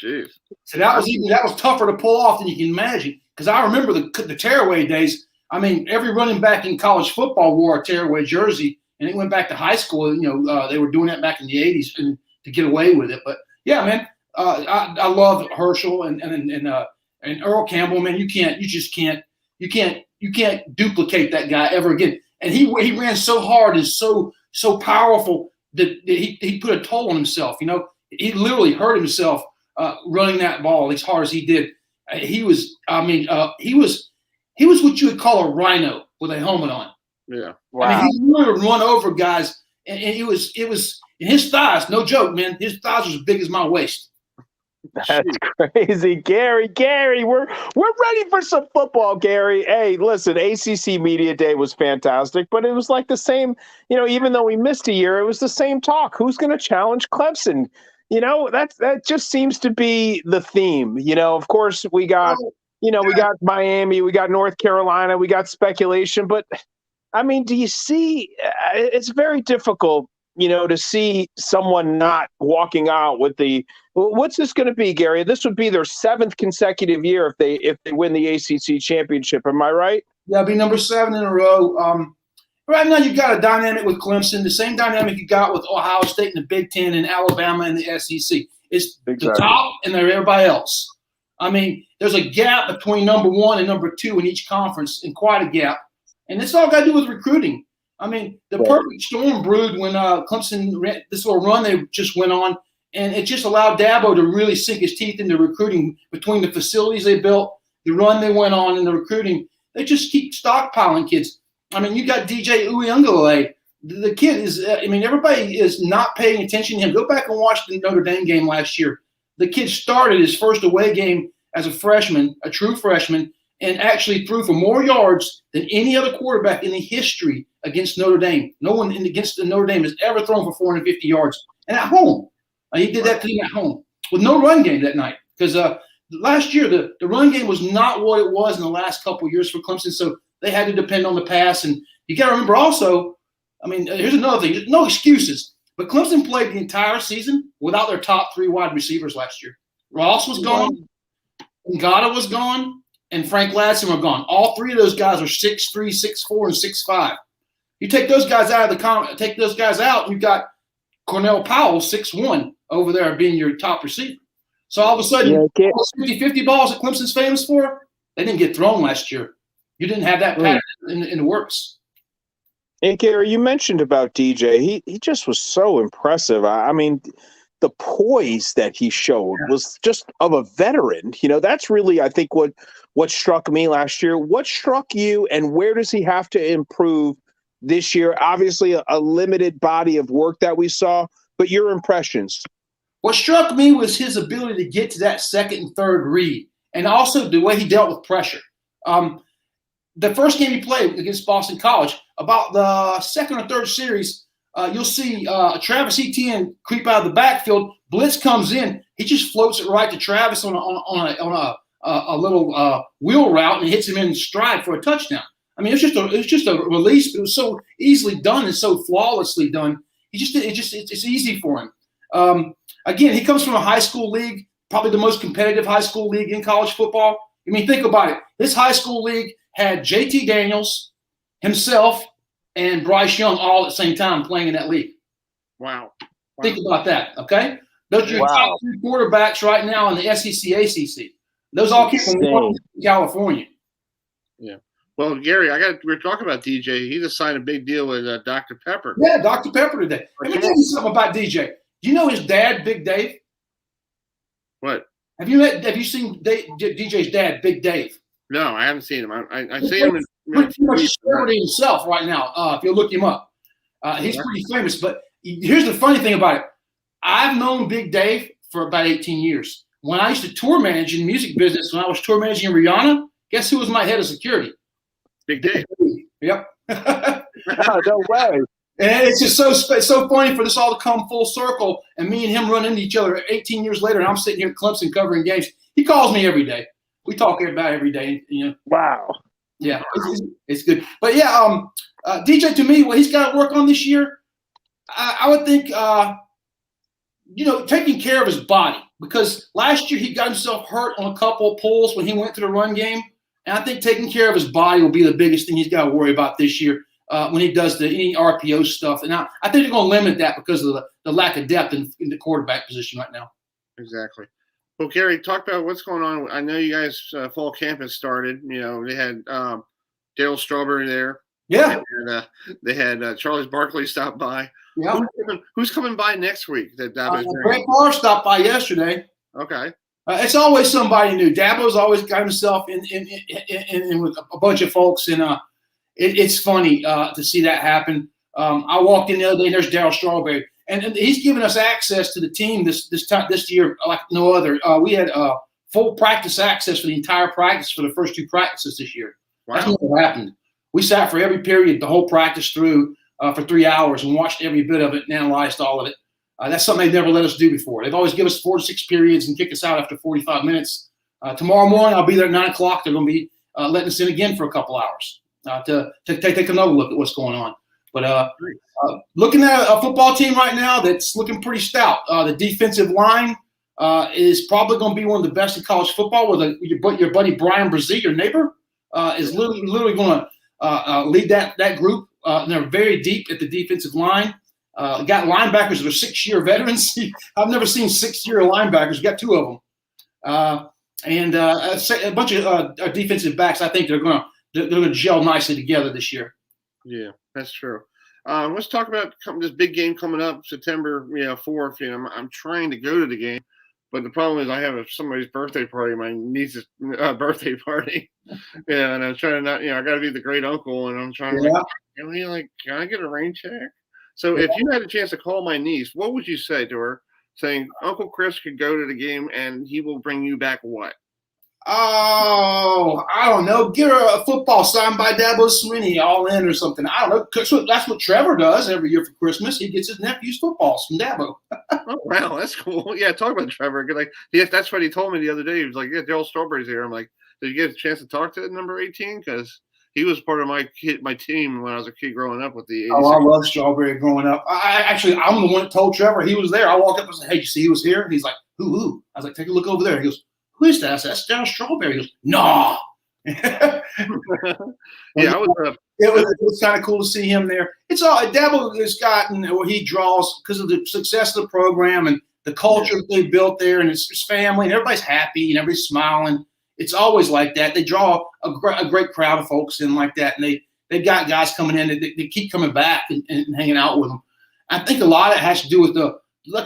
Jeez. So that was tougher to pull off than you can imagine. Because I remember the tearaway days. I mean, every running back in college football wore a tearaway jersey, and it went back to high school. They were doing that back in the '80s to get away with it. But yeah, man, I love Herschel and Earl Campbell. Man, you just can't duplicate that guy ever again. And he ran so hard and so powerful that he put a toll on himself. He literally hurt himself running that ball as hard as he did. He was what you would call a rhino with a helmet on. Yeah. Wow. I mean, he really would run over guys, and it was in his thighs. No joke, man. His thighs was as big as my waist. That's crazy, Gary. We're ready for some football, Gary. Hey, listen, ACC Media Day was fantastic, but it was like the same. Even though we missed a year, it was the same talk. Who's going to challenge Clemson? That just seems to be the theme. Of course, we got we got Miami, we got North Carolina, we got speculation, but I mean, do you see? It's very difficult. To see someone not walking out with what's this going to be, Gary? This would be their 7th consecutive year if they win the ACC championship. Am I right? Yeah, it'll be number 7 in a row. Right now, you've got a dynamic with Clemson, the same dynamic you got with Ohio State in the Big Ten and Alabama in the SEC. It's the top and then everybody else. I mean, there's a gap between number 1 and number 2 in each conference, and quite a gap. And it's all got to do with recruiting. I mean, the perfect storm brewed when Clemson ran this little run they just went on, and it just allowed Dabo to really sink his teeth into recruiting between the facilities they built, the run they went on, and the recruiting. They just keep stockpiling kids. I mean, you got DJ Uiagalelei. The kid is everybody is not paying attention to him. Go back and watch the Notre Dame game last year. The kid started his first away game as a freshman, a true freshman, and actually threw for more yards than any other quarterback in the history against Notre Dame. No one against Notre Dame has ever thrown for 450 yards. And at home. He did that team at home with no run game that night because last year the run game was not what it was in the last couple of years for Clemson, so they had to depend on the pass. And you got to remember also, I mean, here's another thing: there's no excuses. But Clemson played the entire season without their top 3 wide receivers last year. Ross was gone, Ngata was gone, and Frank Ladson were gone. All 3 of those guys are 6'3", 6'4", and 6'5". You take those guys out of and you've got Cornell Powell, 6'1", over there being your top receiver. So all of a sudden, all those 50-50 balls that Clemson's famous for, they didn't get thrown last year. You didn't have that pattern in the works. Hey, Gary, you mentioned about DJ. He just was so impressive. I mean, the poise that he showed was just of a veteran. You know, that's really, I think, what struck me last year. What struck you, and where does he have to improve this year? Obviously, a limited body of work that we saw, but your impressions. What struck me was his ability to get to that second and third read, and also the way he dealt with pressure. The first game he played against Boston College, about the second or third series, you'll see Travis Etienne creep out of the backfield. Blitz comes in. He just floats it right to Travis on a little wheel route and hits him in stride for a touchdown. I mean, it's just a release. But it was so easily done and so flawlessly done. It's easy for him. Again, he comes from a high school league, probably the most competitive high school league in college football. I mean, think about it. This high school league had JT Daniels, himself, and Bryce Young all at the same time playing in that league. Wow. Think about that, okay? Those are your top 3 quarterbacks right now in the SEC, ACC. Those all came from California. Yeah. Well, Gary, we're talking about DJ. He just signed a big deal with Dr. Pepper. Yeah, Dr. Pepper today. Let me tell you something about DJ. Do you know his dad, Big Dave? What? Have you seen DJ's dad, Big Dave? No, I haven't seen him. I see him. Pretty much a celebrity himself right now. If you look him up, he's pretty famous. But here's the funny thing about it: I've known Big Dave for about 18 years. When I used to tour manage in the music business, when I was tour managing Rihanna, guess who was my head of security? Big Dave. Yep. No way. And it's just so funny for this all to come full circle, and me and him run into each other 18 years later, and I'm sitting here at Clemson covering games. He calls me every day. We talk about every day, you know. Wow. Yeah, it's good. But yeah, DJ, to me, what he's got to work on this year, I would think, taking care of his body, because last year he got himself hurt on a couple of pulls when he went to the run game, and I think taking care of his body will be the biggest thing he's got to worry about this year when he does any RPO stuff. And I think they're going to limit that because of the lack of depth in the quarterback position right now. Exactly. Well, Gary, talk about what's going on. I know you guys fall camp has started. You know, they had Dale Strawberry there. Yeah. And, they had Charles Barkley stop by. Yeah. Who's coming by next week? That Brett Favre stopped by yesterday. Okay. It's always somebody new. Dabo's always got himself in with a bunch of folks, and it's funny to see that happen. I walked in the other day, and there's Darryl Strawberry. And he's given us access to the team this year like no other. We had full practice access for the entire practice for the first 2 practices this year. Wow. That's never happened. We sat for every period, the whole practice through for 3 hours and watched every bit of it and analyzed all of it. That's something they've never let us do before. They've always given us 4 to 6 periods and kick us out after 45 minutes. Tomorrow morning, I'll be there at 9 o'clock. They're going to be letting us in again for a couple hours to take another look at what's going on. But looking at a football team right now that's looking pretty stout. The defensive line is probably going to be one of the best in college football. With your buddy Brian Brzee, your neighbor, is literally going to lead that group. They're very deep at the defensive line. Got linebackers that are 6-year veterans. I've never seen 6-year linebackers. Got 2 of them, and a bunch of defensive backs. I think they're going to gel nicely together this year. Yeah, that's true. Let's talk about this big game coming up September 4th. I'm trying to go to the game, but the problem is I have somebody's birthday party, my niece's birthday party. Yeah, and I'm trying to not, I got to be the great uncle, and I'm trying to can I get a rain check? So if you had a chance to call my niece, what would you say to her, saying Uncle Chris could go to the game and he will bring you back what? Oh, I don't know. Get her a football signed by Dabo Swinney, all in or something. I don't know. That's what Trevor does every year for Christmas. He gets his nephew's footballs from Dabo. Oh, wow, that's cool. Yeah, talk about Trevor. Like, yes, that's what he told me the other day. He was like, "Yeah, Daryl Strawberry's here." I'm like, "Did you get a chance to talk to number 18? Because he was part of my team when I was a kid growing up with the 86. Oh, I love Strawberry growing up. I'm the one that told Trevor he was there. I walked up and said, "Hey, you see he was here?" And he's like, "Who?" I was like, "Take a look over there." He goes, "Who is that?" I said, "That's Daryl Strawberry." He goes, "No." Yeah, it was kind of cool to see him there. It's all Dabo has gotten where he draws because of the success of the program and the culture that they built there, and his family, and everybody's happy and everybody's smiling. It's always like that. They draw a great crowd of folks in like that, and they've got guys coming in that keep coming back and hanging out with them. I think a lot of it has to do with the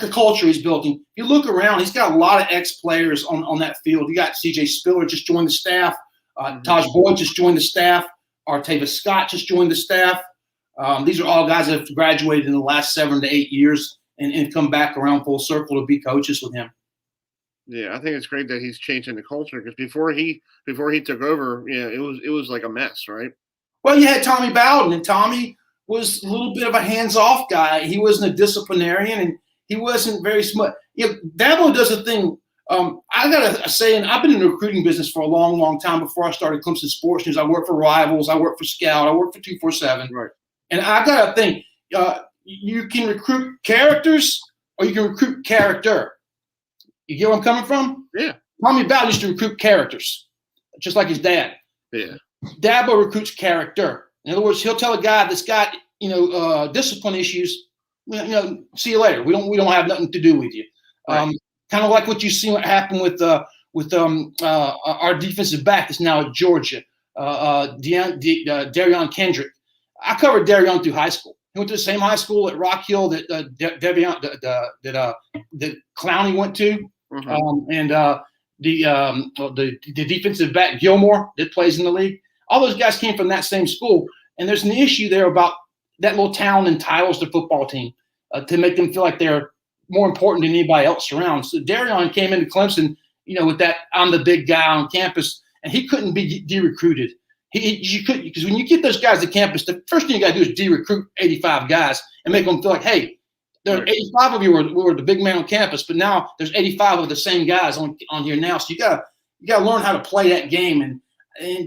culture he's building. If you look around, he's got a lot of ex-players on that field. You got C.J. Spiller just joined the staff. Taj Boyd just joined the staff. Artavis Scott just joined the staff. These are all guys that have graduated in the last 7 to 8 years and come back around full circle to be coaches with him. Yeah, I think it's great that he's changing the culture because before he took over, it was like a mess, right? Well, you had Tommy Bowden, and Tommy was a little bit of a hands-off guy. He wasn't a disciplinarian, and he wasn't very smart. Dabo does a thing. I got to say, and I've been in the recruiting business for a long, long time before I started Clemson Sports News. I worked for Rivals. I worked for Scout. I worked for 247. Right. And I got to think, you can recruit characters or you can recruit character. You get where I'm coming from? Yeah. Tommy Bowden used to recruit characters, just like his dad. Yeah. Dabo recruits character. In other words, he'll tell a guy that's got discipline issues, see you later. We don't have nothing to do with you. Right. Kind of like what you see what happened with our defensive back that's now at Georgia, Darion Kendrick. I covered Darion through high school. He went to the same high school at Rock Hill that that Clowney went to, and the defensive back Gilmore that plays in the league. All those guys came from that same school, and there's an issue there about that little town entitles the football team to make them feel like they're more important than anybody else around. So Darion came into Clemson, with that I'm the big guy on campus, and he couldn't be de-recruited. You couldn't, because when you get those guys to campus, the first thing you got to do is de-recruit 85 guys and make them feel like, hey, there are 85 of you were the big man on campus, but now there's 85 of the same guys on here now. So you got to learn how to play that game, and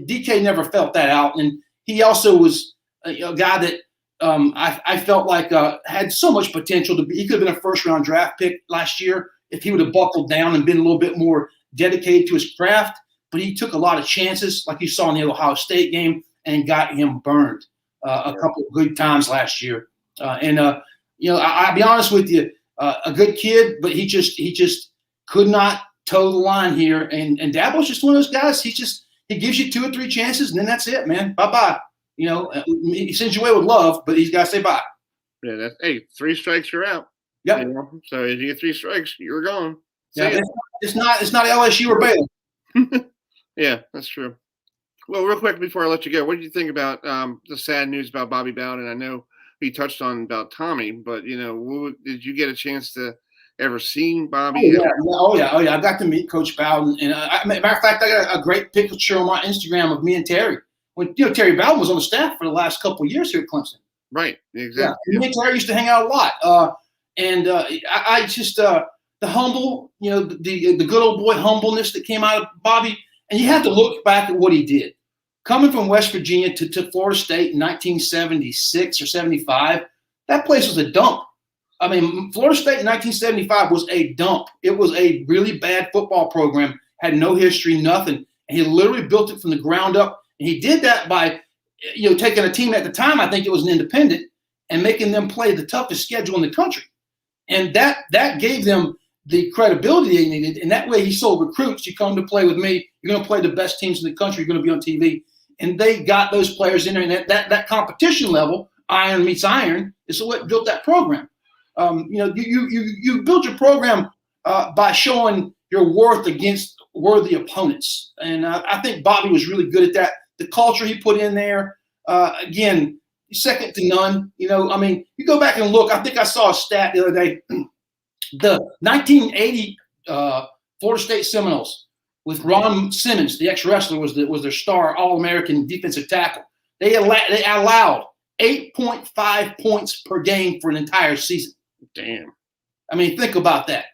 DK never felt that out, and he also was a guy that I felt like had so much potential to be. He could have been a first-round draft pick last year if he would have buckled down and been a little bit more dedicated to his craft. But he took a lot of chances, like you saw in the Ohio State game, and got him burned a couple of good times last year. I'll be honest with you, a good kid, but he just could not toe the line here. And Dabo's just one of those guys. He gives you 2 or 3 chances, and then that's it, man. Bye-bye. He sends you away with love, but he's got to say bye. Yeah, 3 strikes, you're out. Yep. So if you get 3 strikes, you're gone. Yeah, it's not LSU or Baylor. Yeah, that's true. Well, real quick before I let you go, what did you think about the sad news about Bobby Bowden? I know he touched on about Tommy, but did you get a chance to ever see Bobby? Oh yeah. I got to meet Coach Bowden, and matter of fact, I got a great picture on my Instagram of me and Terry. When Terry Bowden was on the staff for the last couple of years here at Clemson. Right, exactly. Yeah. Me and Terry used to hang out a lot, I just the humble, the good old boy humbleness that came out of Bobby. And you have to look back at what he did. Coming from West Virginia to Florida State in 1976 or 75, that place was a dump. I mean, Florida State in 1975 was a dump. It was a really bad football program, had no history, nothing. And he literally built it from the ground up. And he did that by, taking a team at the time, I think it was an independent, and making them play the toughest schedule in the country. And that gave them the credibility they needed, and that way he sold recruits. You come to play with me, you're going to play the best teams in the country, you're going to be on TV. And they got those players in there, and that competition level, iron meets iron, is what built that program. You build your program by showing your worth against worthy opponents. And I think Bobby was really good at that. The culture he put in there, again, second to none. You go back and look. I think I saw a stat the other day. The 1980 Florida State Seminoles, with Ron Simmons, the ex-wrestler, was their star All-American defensive tackle. They allowed 8.5 points per game for an entire season. Damn. I mean, think about that.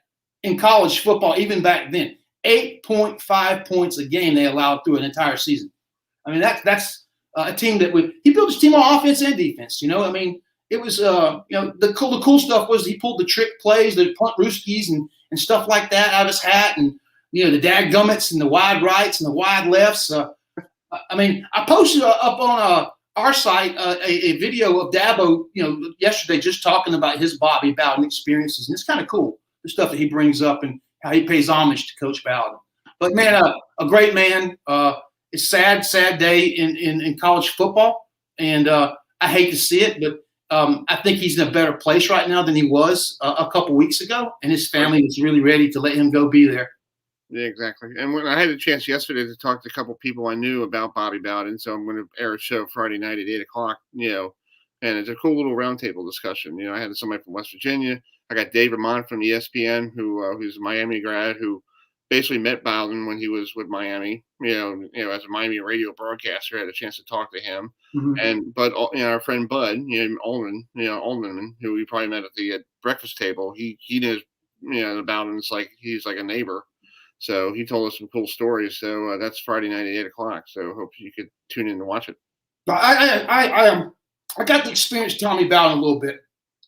In college football, even back then, 8.5 points a game they allowed through an entire season. I mean, that's a team that he built his team on offense and defense. I mean, it was the cool stuff was he pulled the trick plays, the punt rooskies and stuff like that out of his hat, and the dadgummits and the wide rights and the wide lefts. I mean, I posted up on our site a video of Dabo, yesterday, just talking about his Bobby Bowden experiences, and it's kind of cool, the stuff that he brings up and how he pays homage to Coach Bowden. But man, a great man. It's sad day in college football, and I hate to see it, but I think he's in a better place right now than he was a couple weeks ago, and his family is really ready to let him go be there. Yeah, exactly. And when I had a chance yesterday to talk to a couple people I knew about Bobby Bowden, so I'm going to air a show Friday night at 8:00, and it's a cool little roundtable discussion. I had somebody from West Virginia. I got Dave Vermont from ESPN, who's a Miami grad, who basically met Bowden when he was with Miami, as a Miami radio broadcaster. I had a chance to talk to him. Mm-hmm. But our friend Bud, Ullman, who we probably met at the breakfast table, he knows Bowden's he's like a neighbor. So he told us some cool stories. So that's Friday night at 8:00. So hope you could tune in to watch it. I got to experience Tommy Bowden a little bit.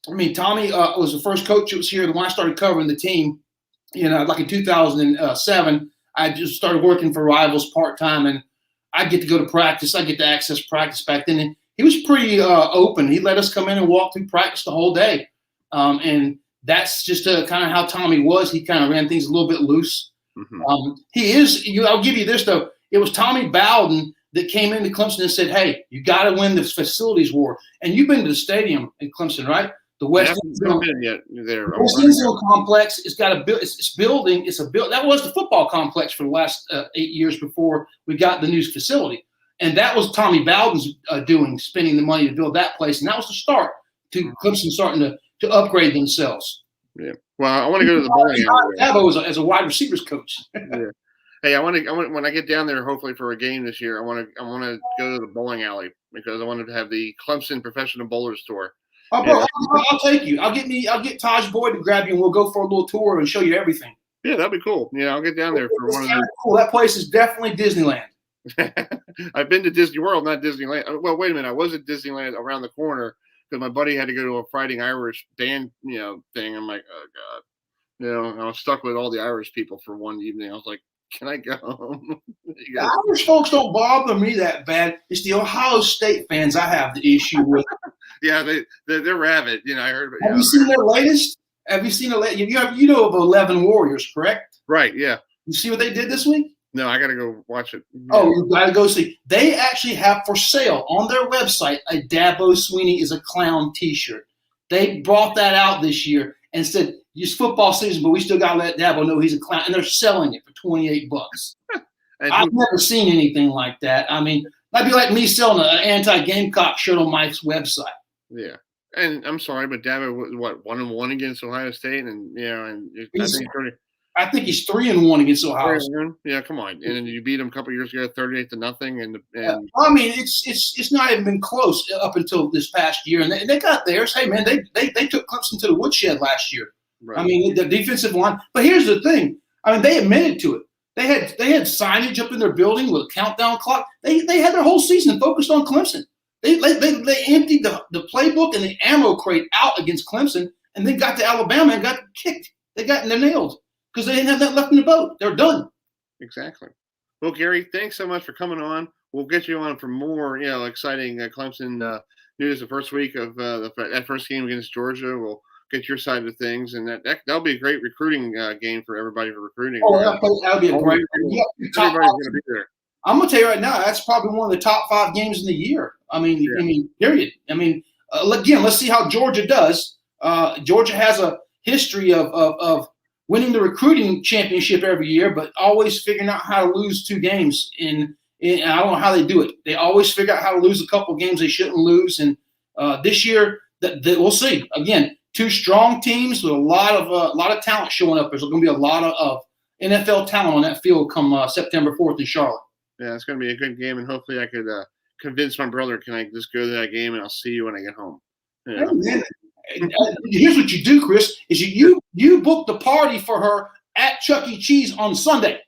I mean, Tommy was the first coach that was here when I started covering the team. Like in 2007, I just started working for Rivals part-time, and I'd get to go to practice. I'd get to access practice back then. And he was pretty open. He let us come in and walk through practice the whole day. And that's just kind of how Tommy was. He kind of ran things a little bit loose. Mm-hmm. He is. I'll give you this though. It was Tommy Bowden that came into Clemson and said, "Hey, you got to win this facilities war." And you've been to the stadium in Clemson, right? The West End Zone complex. It's got it's building. It's a build. That was the football complex for the last 8 years before we got the new facility, and that was Tommy Bowden's spending the money to build that place, and that was the start to Clemson starting to upgrade themselves. Yeah. Well, I want to go to the bowling alley. As a wide receivers coach. Yeah. Hey, I want when I get down there, hopefully for a game this year, I want to go to the bowling alley because I wanted to have the Clemson Professional Bowlers Tour. Oh, bro, I'll take you. I'll get Taj Boyd to grab you, and we'll go for a little tour and show you everything. Yeah, that'd be cool. Yeah, I'll get down there for one of those. Cool. That place is definitely Disneyland. I've been to Disney World, not Disneyland. Well, wait a minute. I was at Disneyland around the corner because my buddy had to go to a Fighting Irish band, thing. I'm like, oh god, I was stuck with all the Irish people for one evening. I was like, can I go home? The Irish folks don't bother me that bad. It's the Ohio State fans I have the issue with. Yeah, they're rabid. I heard. Have you seen their latest? Have you seen you know of 11 Warriors, correct? Right. Yeah. You see what they did this week? No, I got to go watch it. Oh, you got to go see. They actually have for sale on their website a Dabo Swinney is a clown T-shirt. They brought that out this year and said, "It's football season, but we still got to let Dabo know he's a clown." And they're selling it for $28. I've never seen anything like that. I mean, that'd be like me selling an anti-Gamecock shirt on Mike's website. Yeah, and I'm sorry, but Dabo was 1-1 against Ohio State, and I think he's 3-1 against Ohio State. Yeah, come on, and you beat him a couple years ago, 38-0, and I mean, it's not even been close up until this past year, and they got theirs. Hey, man, they took Clemson to the woodshed last year. Right. I mean, the defensive line. But here's the thing. I mean, they admitted to it. They had signage up in their building with a countdown clock. They had their whole season focused on Clemson. They emptied the playbook and the ammo crate out against Clemson, and then got to Alabama and got kicked. They're nailed because they didn't have that left in the boat. They're done. Exactly. Well, Gary, thanks so much for coming on. We'll get you on for more, exciting Clemson news. The first week of that first game against Georgia. We'll get your side of things, and that'll be a great recruiting game for everybody for recruiting. Oh, that'll be a great. Everybody's going to be there. I'm going to tell you right now, that's probably one of the top 5 games in the year. I mean, period. I mean, again, let's see how Georgia does. Georgia has a history of winning the recruiting championship every year, but always figuring out how to lose 2 games. And I don't know how they do it. They always figure out how to lose a couple games they shouldn't lose. And this year, we'll see. Again, 2 strong teams with a lot of talent showing up. There's going to be a lot of NFL talent on that field come September 4th in Charlotte. Yeah, it's going to be a good game, and hopefully I could convince my brother, can I just go to that game and I'll see you when I get home. Hey, man, here's what you do, Chris, is you book the party for her at Chuck E. Cheese on Sunday.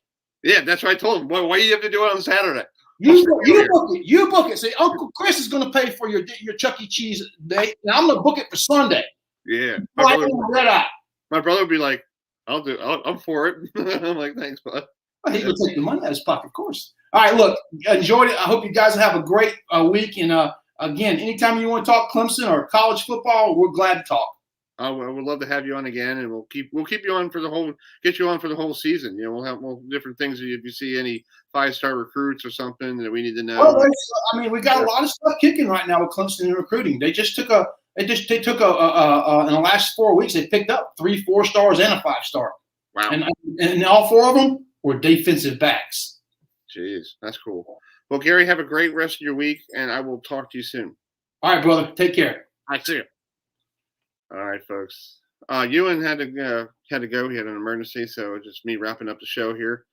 Yeah, that's what I told him. Why do you have to do it on Saturday? You book it. You book it. Say, Uncle Chris is going to pay for your Chuck E. Cheese day, and I'm going to book it for Sunday. Yeah. My brother would be like, I'm for it. I'm like, thanks, bud. Well, he would take the money out of his pocket, of course. All right, look, enjoyed it. I hope you guys have a great week. And again, anytime you want to talk Clemson or college football, we're glad to talk. I would love to have you on again, and we'll keep you on for the whole season. You know, we'll have different things. If you see any 5-star recruits or something that we need to know. Well, I mean, we got a lot of stuff kicking right now with Clemson in recruiting. They took a in the last 4 weeks, they picked up 3 4-stars and a 5-star. Wow. And all 4 of them were defensive backs. Jeez, that's cool. Well, Gary, have a great rest of your week, and I will talk to you soon. All right, brother. Take care. I see you. All right, folks. Ewan had to go. He had an emergency, so it's just me wrapping up the show here.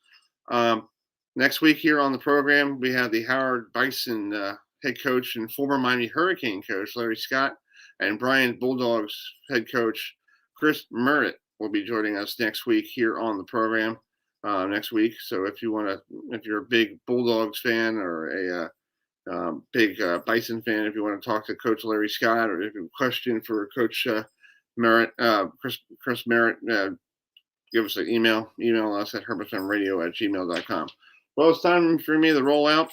Next week here on the program, we have the Howard Bison head coach and former Miami Hurricane coach Larry Scott, and Bryant Bulldogs head coach Chris Merritt will be joining us next week here on the program next week. So if you're a big Bulldogs fan or a big Bison fan, if you want to talk to Coach Larry Scott, or if you have a question for Coach Merritt, Chris Merritt, give us an email. Email us at herbertsonradio@gmail.com. Well, it's time for me to roll out.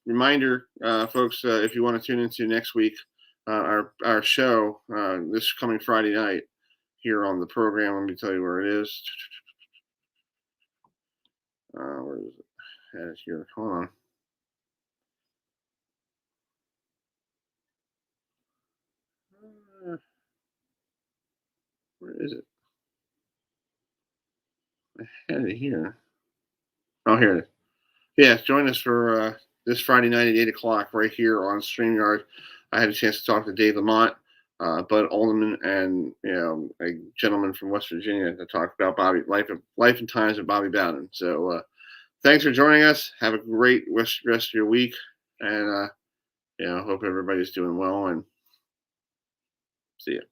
Reminder, folks, if you want to tune into next week, our show this coming Friday night here on the program. Let me tell you where it is. Where is it? It's here. Hold on. Where is it? I had it here. Oh, here it is. Yeah, join us for this Friday night at 8 o'clock right here on StreamYard. I had a chance to talk to Dave Lamont, Bud Alderman, and a gentleman from West Virginia to talk about life and times of Bobby Bowden. So thanks for joining us. Have a great rest of your week, and hope everybody's doing well. And see you.